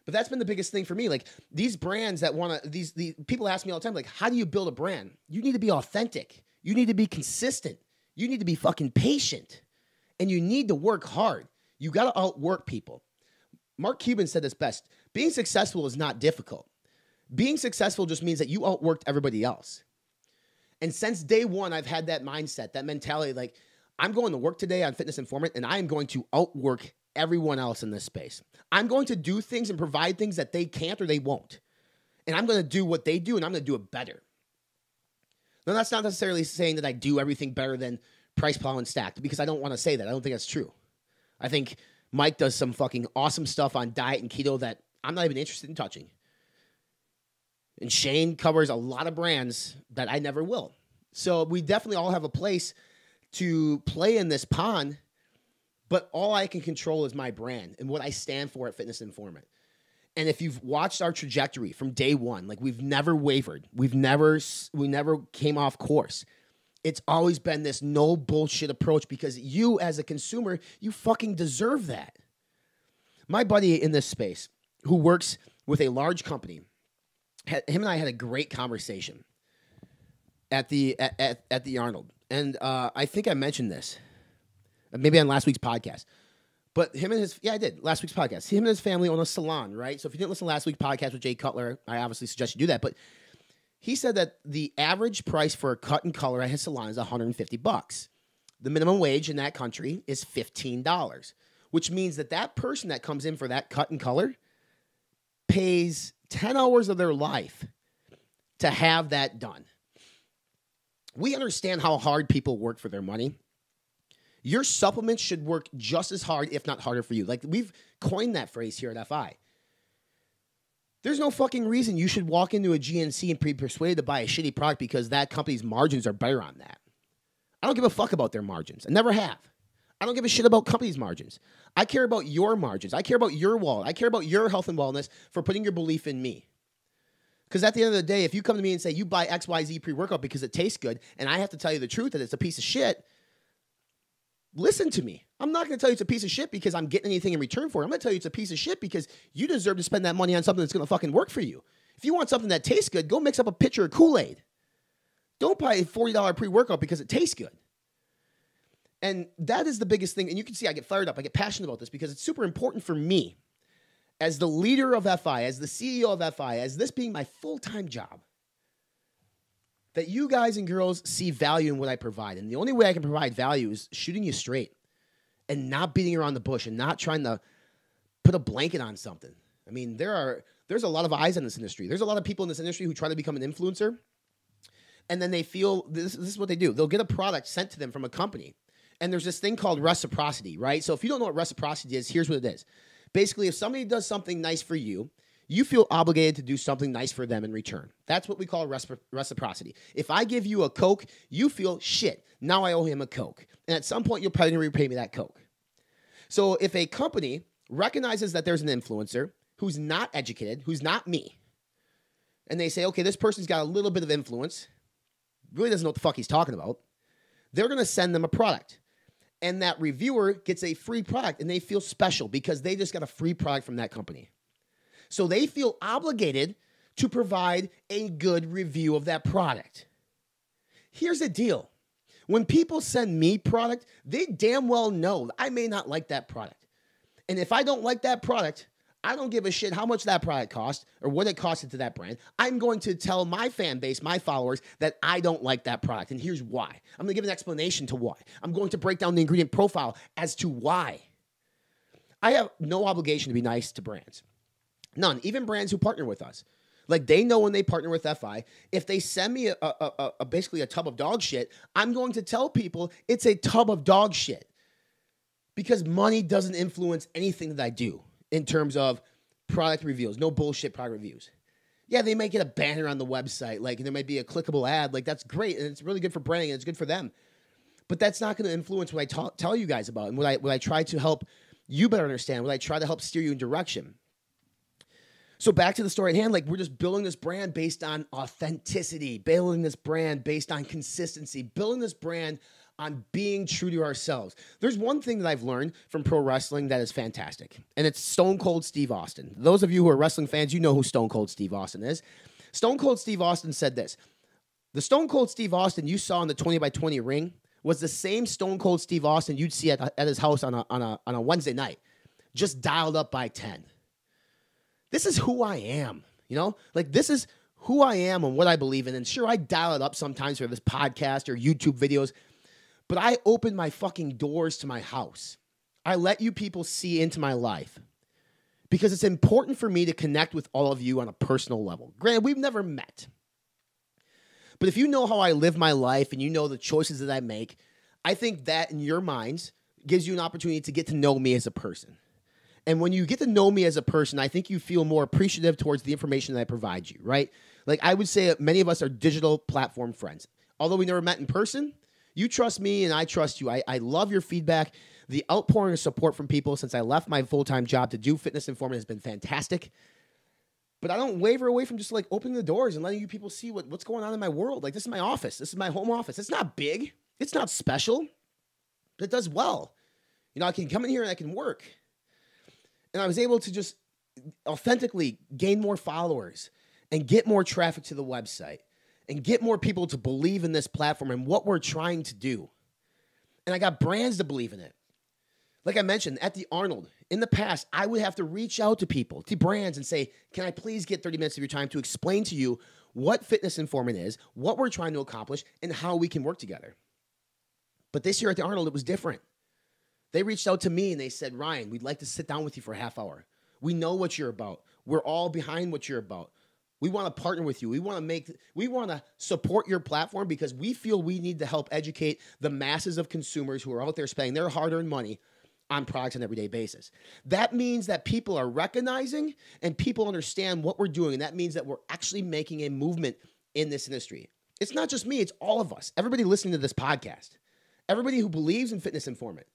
But that's been the biggest thing for me. Like, these brands that want to, these people ask me all the time, like, how do you build a brand? You need to be authentic. You need to be consistent. You need to be fucking patient. And you need to work hard. You got to outwork people. Mark Cuban said this best. Being successful is not difficult. Being successful just means that you outworked everybody else. And since day one, I've had that mindset, that mentality, like, I'm going to work today on Fitness Informant, and I am going to outwork everyone else in this space. I'm going to do things and provide things that they can't or they won't. And I'm going to do what they do, and I'm going to do it better. Now, that's not necessarily saying that I do everything better than Price, Plow, and Stacked, because I don't want to say that. I don't think that's true. I think Mike does some fucking awesome stuff on diet and keto that I'm not even interested in touching. And Shane covers a lot of brands that I never will. So we definitely all have a place to play in this pond, but all I can control is my brand and what I stand for at Fitness Informant. And if you've watched our trajectory from day one, like, we've never wavered. We never came off course. It's always been this no bullshit approach because you as a consumer, you fucking deserve that. My buddy in this space who works with a large company, him and I had a great conversation at the Arnold. And I think I mentioned this, maybe on last week's podcast. But him and his, I did, last week's podcast. Him and his family own a salon, right? So if you didn't listen to last week's podcast with Jay Cutler, I obviously suggest you do that. But he said that the average price for a cut and color at his salon is $150. The minimum wage in that country is $15, which means that that person that comes in for that cut and color pays 10 hours of their life to have that done. We understand how hard people work for their money. Your supplements should work just as hard, if not harder for you. Like, we've coined that phrase here at FI. There's no fucking reason you should walk into a GNC and be persuaded to buy a shitty product because that company's margins are better on that. I don't give a fuck about their margins. I never have. I don't give a shit about companies' margins. I care about your margins. I care about your wallet. I care about your health and wellness for putting your belief in me. Because at the end of the day, if you come to me and say you buy XYZ pre-workout because it tastes good, and I have to tell you the truth that it's a piece of shit, listen to me. I'm not going to tell you it's a piece of shit because I'm getting anything in return for it. I'm going to tell you it's a piece of shit because you deserve to spend that money on something that's going to fucking work for you. If you want something that tastes good, go mix up a pitcher of Kool-Aid. Don't buy a $40 pre-workout because it tastes good. And that is the biggest thing. And you can see I get fired up. I get passionate about this because it's super important for me as the leader of FI, as the CEO of FI, as this being my full-time job, that you guys and girls see value in what I provide. And the only way I can provide value is shooting you straight and not beating around the bush and not trying to put a blanket on something. I mean, there's a lot of eyes in this industry. There's a lot of people in this industry who try to become an influencer, and then they feel, this is what they do. They'll get a product sent to them from a company, and there's this thing called reciprocity, right? So if you don't know what reciprocity is, here's what it is. Basically, if somebody does something nice for you, you feel obligated to do something nice for them in return. That's what we call reciprocity. If I give you a Coke, you feel, shit, now I owe him a Coke. And at some point, you'll probably repay me that Coke. So if a company recognizes that there's an influencer who's not educated, who's not me, and they say, okay, this person's got a little bit of influence, really doesn't know what the fuck he's talking about, they're going to send them a product. And that reviewer gets a free product, and they feel special because they just got a free product from that company. So they feel obligated to provide a good review of that product. Here's the deal. When people send me product, they damn well know I may not like that product. And if I don't like that product, I don't give a shit how much that product cost or what it costed to that brand. I'm going to tell my fan base, my followers, that I don't like that product. And here's why. I'm going to give an explanation to why. I'm going to break down the ingredient profile as to why. I have no obligation to be nice to brands. None. Even brands who partner with us. Like, they know when they partner with FI, if they send me basically a tub of dog shit, I'm going to tell people it's a tub of dog shit. Because money doesn't influence anything that I do in terms of product reviews, no bullshit product reviews. Yeah, they might get a banner on the website, like, and there might be a clickable ad. Like, that's great, and it's really good for branding, and it's good for them. But that's not going to influence what I tell you guys about, and what I try to help you better understand, what I try to help steer you in direction. So back to the story at hand, like, we're just building this brand based on authenticity, building this brand based on consistency, building this brand on being true to ourselves. There's one thing that I've learned from pro wrestling that is fantastic, and it's Stone Cold Steve Austin. Those of you who are wrestling fans, you know who Stone Cold Steve Austin is. Stone Cold Steve Austin said this: the Stone Cold Steve Austin you saw in the 20x20 ring was the same Stone Cold Steve Austin you'd see at his house on a Wednesday night, just dialed up by 10. This is who I am, you know? Like, this is who I am and what I believe in. And sure, I dial it up sometimes for this podcast or YouTube videos, but I open my fucking doors to my house. I let you people see into my life because it's important for me to connect with all of you on a personal level. Granted, we've never met. But if you know how I live my life and you know the choices that I make, I think that in your minds gives you an opportunity to get to know me as a person. And when you get to know me as a person, I think you feel more appreciative towards the information that I provide you, right? Like, I would say many of us are digital platform friends. Although we never met in person, you trust me and I trust you. I love your feedback. The outpouring of support from people since I left my full-time job to do Fitness Informant has been fantastic. But I don't waver away from just like opening the doors and letting you people see what's going on in my world. Like, this is my office. This is my home office. It's not big. It's not special. But it does well. You know, I can come in here and I can work. And I was able to just authentically gain more followers and get more traffic to the website and get more people to believe in this platform and what we're trying to do. And I got brands to believe in it. Like I mentioned, at the Arnold, in the past, I would have to reach out to people, to brands, and say, can I please get 30 minutes of your time to explain to you what Fitness Informant is, what we're trying to accomplish, and how we can work together. But this year at the Arnold, it was different. They reached out to me and they said, Ryan, we'd like to sit down with you for a half hour. We know what you're about. We're all behind what you're about. We want to partner with you. We want to support your platform because we feel we need to help educate the masses of consumers who are out there spending their hard-earned money on products on an everyday basis. That means that people are recognizing and people understand what we're doing. And that means that we're actually making a movement in this industry. It's not just me, it's all of us. Everybody listening to this podcast. Everybody who believes in Fitness Informant.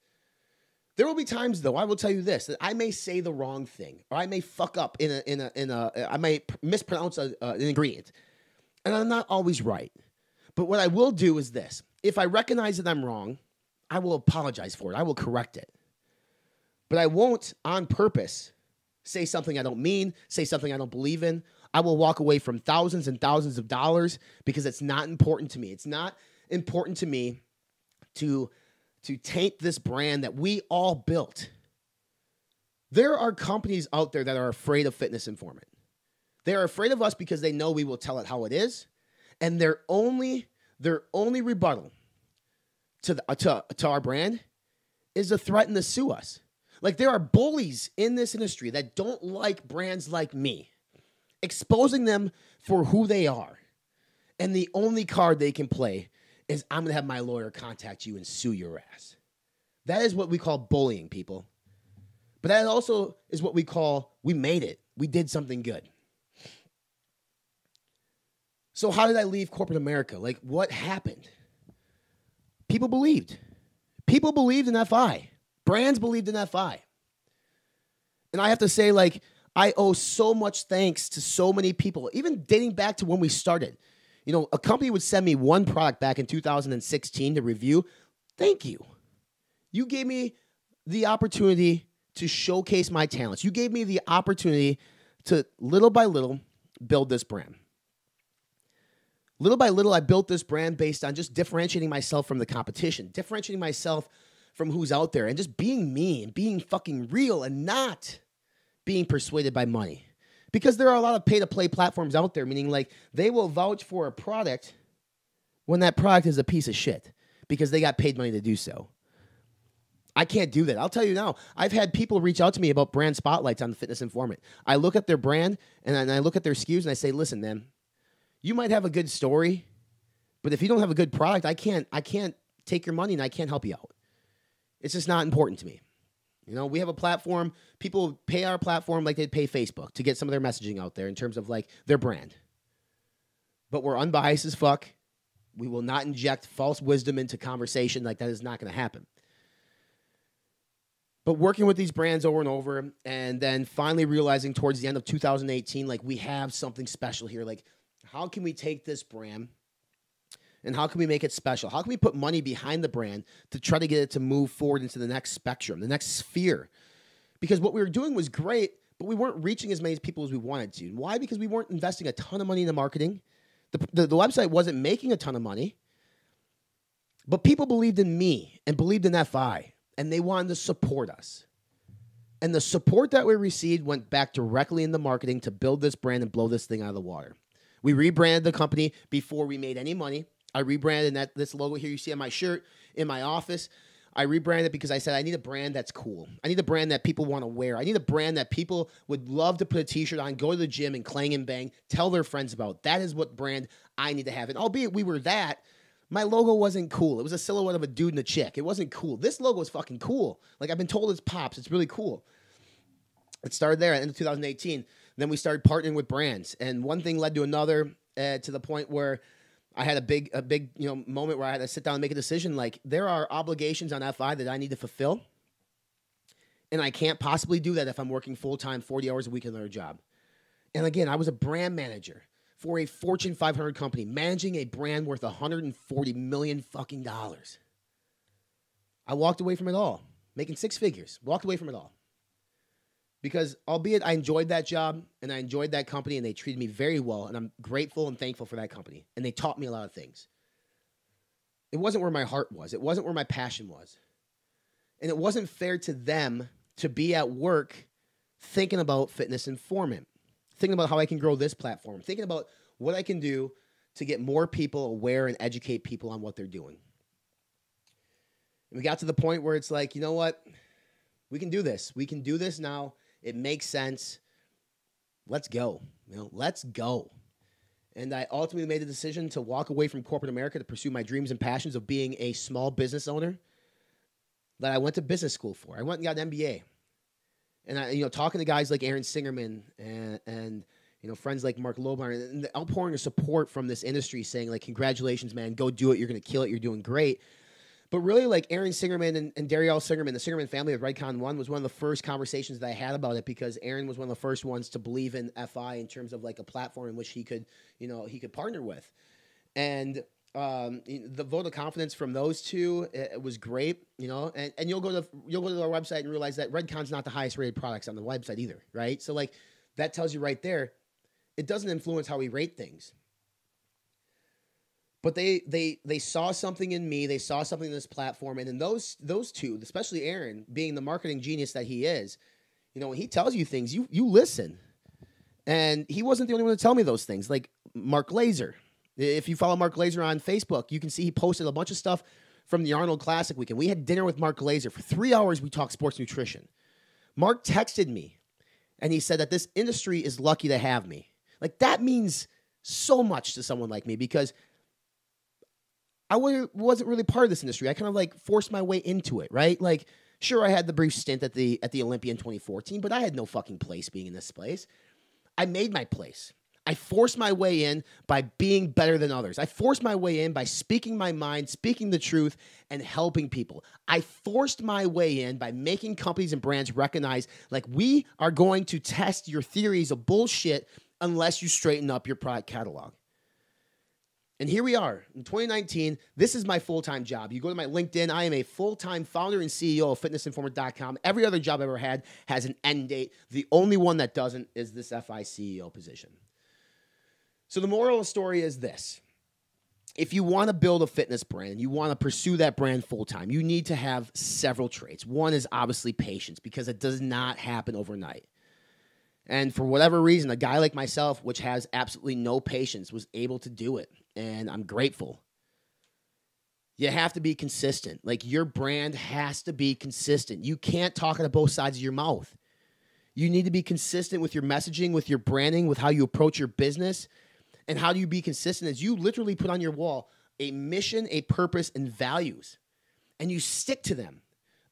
There will be times, though, I will tell you this, that I may say the wrong thing, or I may fuck up I may mispronounce an ingredient, and I'm not always right. But what I will do is this: if I recognize that I'm wrong, I will apologize for it. I will correct it. But I won't, on purpose, say something I don't mean, say something I don't believe in. I will walk away from thousands and thousands of dollars because it's not important to me. It's not important to me to taint this brand that we all built. There are companies out there that are afraid of Fitness Informant. They are afraid of us because they know we will tell it how it is, and their only rebuttal to our brand is to threaten to sue us. Like, there are bullies in this industry that don't like brands like me, exposing them for who they are. And the only card they can play is, I'm going to have my lawyer contact you and sue your ass. That is what we call bullying, people. But that also is what we call, we made it. We did something good. So how did I leave corporate America? Like, what happened? People believed. People believed in FI. Brands believed in FI. And I have to say, like, I owe so much thanks to so many people, even dating back to when we started. You know, a company would send me one product back in 2016 to review. Thank you. You gave me the opportunity to showcase my talents. You gave me the opportunity to, little by little, build this brand. Little by little, I built this brand based on just differentiating myself from the competition, differentiating myself from who's out there, and just being me and being fucking real and not being persuaded by money. Because there are a lot of pay-to-play platforms out there, meaning like they will vouch for a product when that product is a piece of shit because they got paid money to do so. I can't do that. I'll tell you now, I've had people reach out to me about brand spotlights on the Fitness Informant. I look at their brand and I look at their SKUs and I say, listen, man, you might have a good story, but if you don't have a good product, I can't take your money and I can't help you out. It's just not important to me. You know, we have a platform. People pay our platform like they'd pay Facebook to get some of their messaging out there in terms of like their brand. But we're unbiased as fuck. We will not inject false wisdom into conversation. Like, that is not going to happen. But working with these brands over and over, and then finally realizing towards the end of 2018, like, we have something special here. Like, how can we take this brand and how can we make it special? How can we put money behind the brand to try to get it to move forward into the next spectrum, the next sphere? Because what we were doing was great, but we weren't reaching as many people as we wanted to. Why? Because we weren't investing a ton of money into marketing. The website wasn't making a ton of money, but people believed in me and believed in FI, and they wanted to support us. And the support that we received went back directly into marketing to build this brand and blow this thing out of the water. We rebranded the company before we made any money. I rebranded this logo here you see on my shirt in my office. I rebranded because I said I need a brand that's cool. I need a brand that people want to wear. I need a brand that people would love to put a t-shirt on, go to the gym and clang and bang, tell their friends about. That is what brand I need to have. And albeit we were that, my logo wasn't cool. It was a silhouette of a dude and a chick. It wasn't cool. This logo is fucking cool. Like, I've been told it's pops. It's really cool. It started there at the end of 2018. Then we started partnering with brands. And one thing led to another to the point where I had a big moment where I had to sit down and make a decision. Like, there are obligations on FI that I need to fulfill, and I can't possibly do that if I'm working full-time, 40 hours a week in another job. And again, I was a brand manager for a Fortune 500 company, managing a brand worth $140 million fucking dollars. I walked away from it all, making six figures, walked away from it all. Because albeit I enjoyed that job and I enjoyed that company and they treated me very well, and I'm grateful and thankful for that company. And they taught me a lot of things. It wasn't where my heart was. It wasn't where my passion was. And it wasn't fair to them to be at work thinking about Fitness Informant, thinking about how I can grow this platform, thinking about what I can do to get more people aware and educate people on what they're doing. And we got to the point where it's like, you know what? We can do this. We can do this now. It makes sense. Let's go. Let's go. And I ultimately made the decision to walk away from corporate America to pursue my dreams and passions of being a small business owner that I went to business school for. I went and got an MBA. And I, talking to guys like Aaron Singerman and friends like Mark Lobar, and the outpouring of support from this industry saying, like, congratulations, man, go do it. You're going to kill it. You're doing great. But really, like, Aaron Singerman and Darielle Singerman, the Singerman family of Redcon 1 was one of the first conversations that I had about it, because Aaron was one of the first ones to believe in FI in terms of like a platform in which he could partner with. And the vote of confidence from those two, it was great, and you'll go to our website and realize that Redcon's not the highest rated products on the website either, right? So like, that tells you right there, it doesn't influence how we rate things. But they saw something in me. They saw something in this platform. And then those two, especially Aaron, being the marketing genius that he is, when he tells you things, you listen. And he wasn't the only one to tell me those things. Like Mark Glazer. If you follow Mark Glazer on Facebook, you can see he posted a bunch of stuff from the Arnold Classic weekend. We had dinner with Mark Glazer. For 3 hours, we talked sports nutrition. Mark texted me, and he said that this industry is lucky to have me. Like, that means so much to someone like me, because I wasn't really part of this industry. I kind of like forced my way into it, right? Like, sure, I had the brief stint at the Olympia in 2014, but I had no fucking place being in this place. I made my place. I forced my way in by being better than others. I forced my way in by speaking my mind, speaking the truth, and helping people. I forced my way in by making companies and brands recognize, like, we are going to test your theories of bullshit unless you straighten up your product catalog. And here we are in 2019. This is my full-time job. You go to my LinkedIn. I am a full-time founder and CEO of fitnessinformant.com. Every other job I've ever had has an end date. The only one that doesn't is this FI CEO position. So the moral of the story is this. If you want to build a fitness brand, you want to pursue that brand full-time, you need to have several traits. One is obviously patience, because it does not happen overnight. And for whatever reason, a guy like myself, which has absolutely no patience, was able to do it. And I'm grateful. You have to be consistent. Like, your brand has to be consistent. You can't talk out of both sides of your mouth. You need to be consistent with your messaging, with your branding, with how you approach your business. And how do you be consistent? Is you literally put on your wall a mission, a purpose, and values. And you stick to them.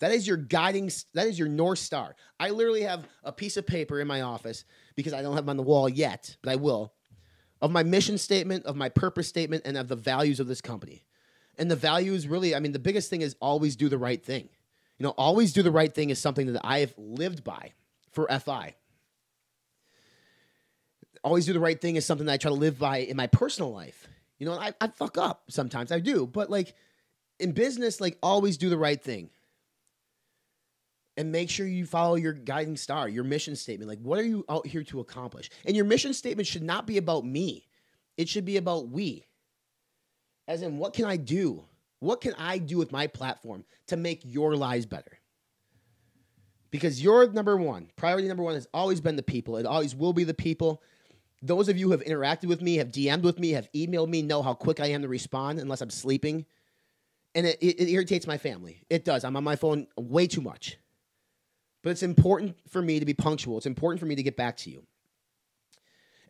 That is your North Star. I literally have a piece of paper in my office, because I don't have them on the wall yet, but I will, of my mission statement, of my purpose statement, and of the values of this company. And the values really, I mean, the biggest thing is always do the right thing. You know, always do the right thing is something that I have lived by for FI. Always do the right thing is something that I try to live by in my personal life. You know, I fuck up sometimes, I do. But like in business, like always do the right thing. And make sure you follow your guiding star, your mission statement. Like, what are you out here to accomplish? And your mission statement should not be about me. It should be about we. As in, what can I do? What can I do with my platform to make your lives better? Because your priority number one has always been the people. It always will be the people. Those of you who have interacted with me, have DM'd with me, have emailed me, know how quick I am to respond unless I'm sleeping. And it irritates my family. It does. I'm on my phone way too much. But it's important for me to be punctual. It's important for me to get back to you.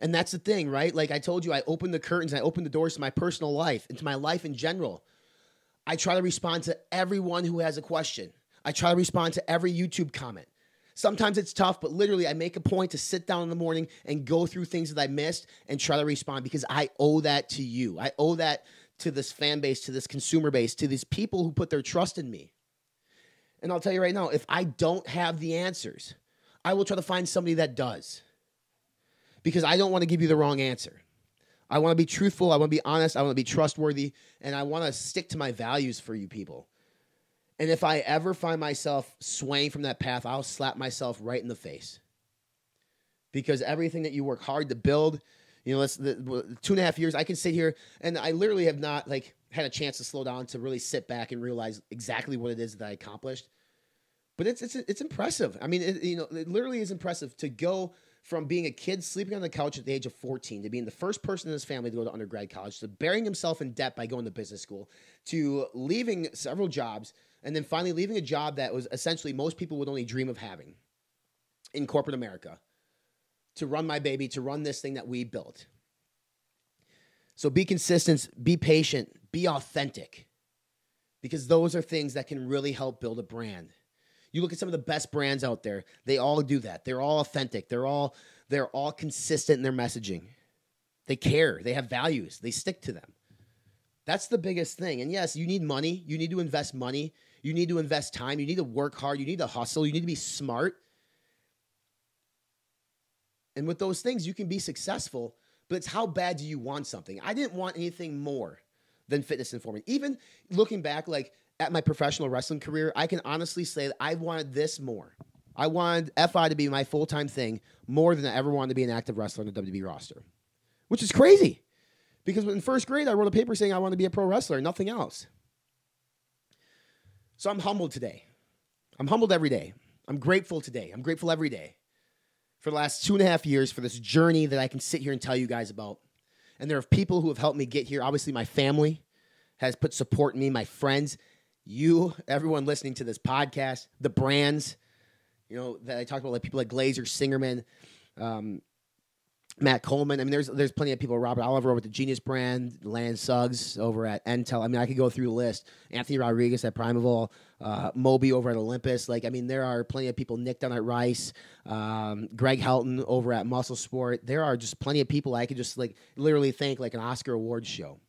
And that's the thing, right? Like I told you, I opened the curtains, I opened the doors to my personal life and to my life in general. I try to respond to everyone who has a question. I try to respond to every YouTube comment. Sometimes it's tough, but literally I make a point to sit down in the morning and go through things that I missed and try to respond, because I owe that to you. I owe that to this fan base, to this consumer base, to these people who put their trust in me. And I'll tell you right now, if I don't have the answers, I will try to find somebody that does, because I don't want to give you the wrong answer. I want to be truthful. I want to be honest. I want to be trustworthy. And I want to stick to my values for you people. And if I ever find myself swaying from that path, I'll slap myself right in the face. Because everything that you work hard to build, you know, 2.5 years, I can sit here and I literally have not like had a chance to slow down to really sit back and realize exactly what it is that I accomplished. But it's impressive. I mean, it literally is impressive to go from being a kid sleeping on the couch at the age of 14 to being the first person in his family to go to undergrad college, to burying himself in debt by going to business school, to leaving several jobs, and then finally leaving a job that was essentially most people would only dream of having in corporate America, to run my baby, to run this thing that we built. So be consistent, be patient, be authentic, because those are things that can really help build a brand. You look at some of the best brands out there, they all do that. They're all authentic. They're all consistent in their messaging. They care. They have values. They stick to them. That's the biggest thing. And yes, you need money. You need to invest money. You need to invest time. You need to work hard. You need to hustle. You need to be smart. And with those things, you can be successful, but it's how bad do you want something? I didn't want anything more than Fitness Informant. Even looking back, like at my professional wrestling career, I can honestly say that I wanted this more. I wanted FI to be my full-time thing more than I ever wanted to be an active wrestler on the WWE roster, which is crazy. Because in first grade, I wrote a paper saying I wanted to be a pro wrestler, nothing else. So I'm humbled today. I'm humbled every day. I'm grateful today. I'm grateful every day for the last 2.5 years for this journey that I can sit here and tell you guys about. And there are people who have helped me get here. Obviously, my family has put support in me, my friends, you, everyone listening to this podcast, the brands, you know, that I talked about, like people like Glazer, Singerman, Matt Coleman. I mean, there's plenty of people. Robert Oliver over at the Genius brand, Land Suggs over at Intel. I mean, I could go through the list. Anthony Rodriguez at Primeval, Moby over at Olympus. Like, I mean, there are plenty of people. Nick down at Rice, Greg Helton over at Muscle Sport. There are just plenty of people I could just like literally thank like an Oscar awards show.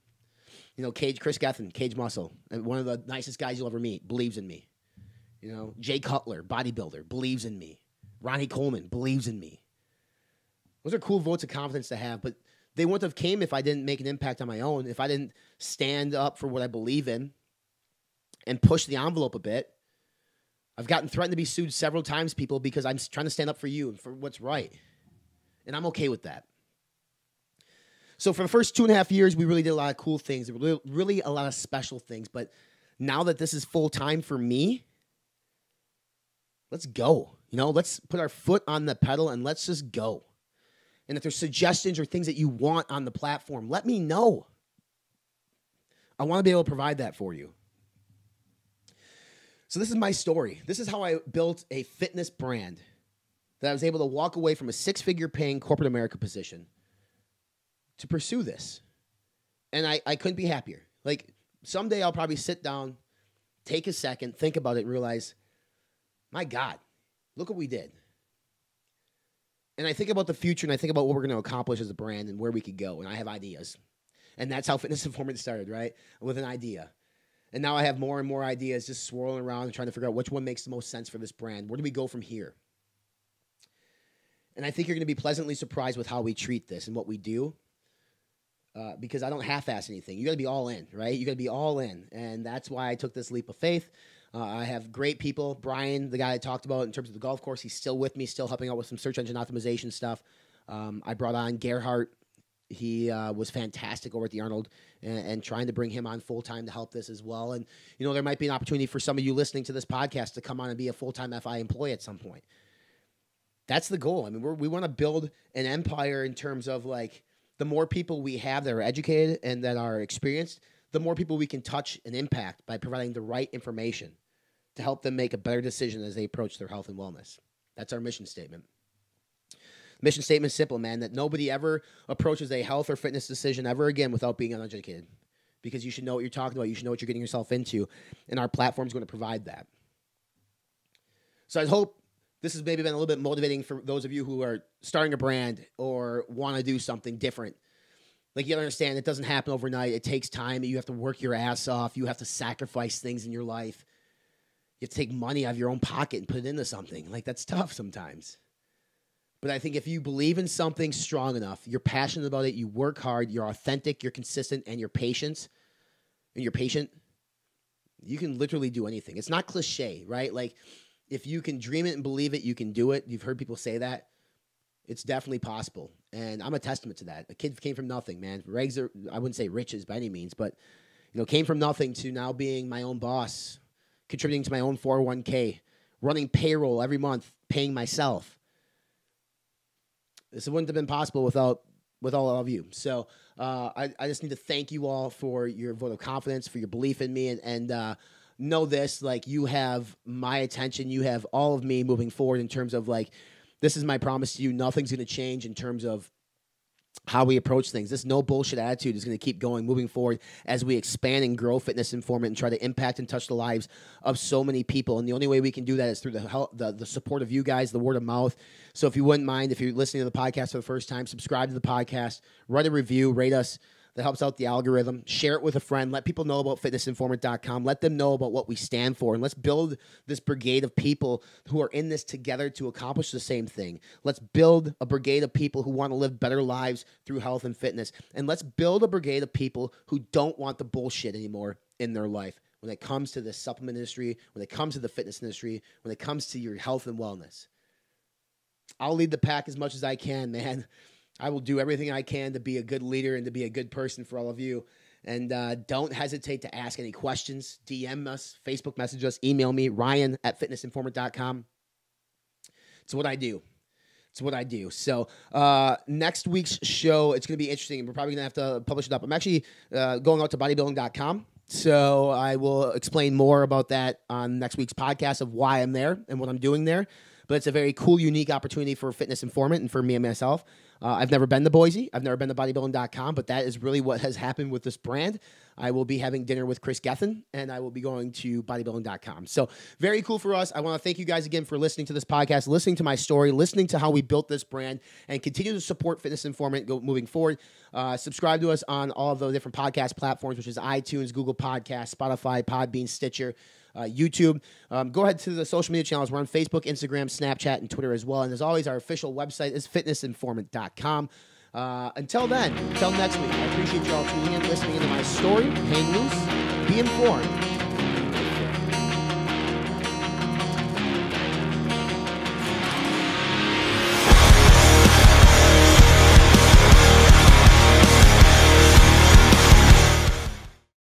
You know, Chris Gethin, Cage Muscle, and one of the nicest guys you'll ever meet, believes in me. You know, Jay Cutler, bodybuilder, believes in me. Ronnie Coleman believes in me. Those are cool votes of confidence to have, but they wouldn't have came if I didn't make an impact on my own, if I didn't stand up for what I believe in and push the envelope a bit. I've gotten threatened to be sued several times, people, because I'm trying to stand up for you and for what's right. And I'm okay with that. So for the first 2.5 years, we really did a lot of cool things, really a lot of special things. But now that this is full time for me, let's go. You know, let's put our foot on the pedal and let's just go. And if there's suggestions or things that you want on the platform, let me know. I want to be able to provide that for you. So this is my story. This is how I built a fitness brand that I was able to walk away from a 6-figure paying corporate America position to pursue this. And I couldn't be happier. Like, someday I'll probably sit down, take a second, think about it, and realize My God, look what we did. And I think about the future, and I think about what we're going to accomplish as a brand and where we could go, and I have ideas. And that's how Fitness Informant started, right? With an idea. And now I have more and more ideas just swirling around and trying to figure out which one makes the most sense for this brand. Where do we go from here? And I think you're going to be pleasantly surprised with how we treat this and what we do, because I don't half-ass anything. You got to be all in, right? You got to be all in. And that's why I took this leap of faith. I have great people. Brian, the guy I talked about in terms of the golf course, he's still with me, still helping out with some search engine optimization stuff. I brought on Gerhardt. He was fantastic over at the Arnold, and trying to bring him on full-time to help this as well. And, you know, there might be an opportunity for some of you listening to this podcast to come on and be a full-time FI employee at some point. That's the goal. I mean, we want to build an empire in terms of, like, the more people we have that are educated and that are experienced, the more people we can touch and impact by providing the right information to help them make a better decision as they approach their health and wellness. That's our mission statement. Mission statement is simple, man, that nobody ever approaches a health or fitness decision ever again without being uneducated, because you should know what you're talking about. You should know what you're getting yourself into, and our platform is going to provide that. So I hope this has maybe been a little bit motivating for those of you who are starting a brand or want to do something different. Like, you understand, it doesn't happen overnight. It takes time. You have to work your ass off. You have to sacrifice things in your life. You have to take money out of your own pocket and put it into something. Like, that's tough sometimes. But I think if you believe in something strong enough, you're passionate about it, you work hard, you're authentic, you're consistent, and you're patient, you can literally do anything. It's not cliche, right? Like, if you can dream it and believe it, you can do it. You've heard people say that. It's definitely possible. And I'm a testament to that. A kid came from nothing, man. I wouldn't say riches by any means, but, you know, came from nothing to now being my own boss, contributing to my own 401k, running payroll every month, paying myself. This wouldn't have been possible with all of you. So I just need to thank you all for your vote of confidence, for your belief in me, and know this, like, you have my attention. You have all of me moving forward in terms of, like, this is my promise to you. Nothing's going to change in terms of how we approach things. This no bullshit attitude is going to keep going, moving forward as we expand and grow Fitness Informant and try to impact and touch the lives of so many people. And the only way we can do that is through the support of you guys, the word of mouth. So if you wouldn't mind, if you're listening to the podcast for the first time, subscribe to the podcast, write a review, rate us. That helps out the algorithm. Share it with a friend. Let people know about fitnessinformant.com. Let them know about what we stand for. And let's build this brigade of people who are in this together to accomplish the same thing. Let's build a brigade of people who want to live better lives through health and fitness. And let's build a brigade of people who don't want the bullshit anymore in their life when it comes to the supplement industry, when it comes to the fitness industry, when it comes to your health and wellness. I'll lead the pack as much as I can, man. I will do everything I can to be a good leader and to be a good person for all of you. And don't hesitate to ask any questions. DM us, Facebook message us, email me, ryan@fitnessinformant.com. It's what I do. So next week's show, it's going to be interesting. We're probably going to have to publish it up. I'm actually going out to bodybuilding.com. So I will explain more about that on next week's podcast of why I'm there and what I'm doing there. But it's a very cool, unique opportunity for Fitness Informant and for me and myself. I've never been to Boise. I've never been to bodybuilding.com, but that is really what has happened with this brand. I will be having dinner with Chris Gethin, and I will be going to bodybuilding.com. So very cool for us. I want to thank you guys again for listening to this podcast, listening to my story, listening to how we built this brand, and continue to support Fitness Informant moving forward. Subscribe to us on all of those different podcast platforms, which is iTunes, Google Podcasts, Spotify, Podbean, Stitcher, YouTube. Go ahead to the social media channels. We're on Facebook, Instagram, Snapchat, and Twitter as well. And as always, our official website is fitnessinformant.com. Until then, until next week, I appreciate you all tuning in, listening into my story. Hang loose, be informed,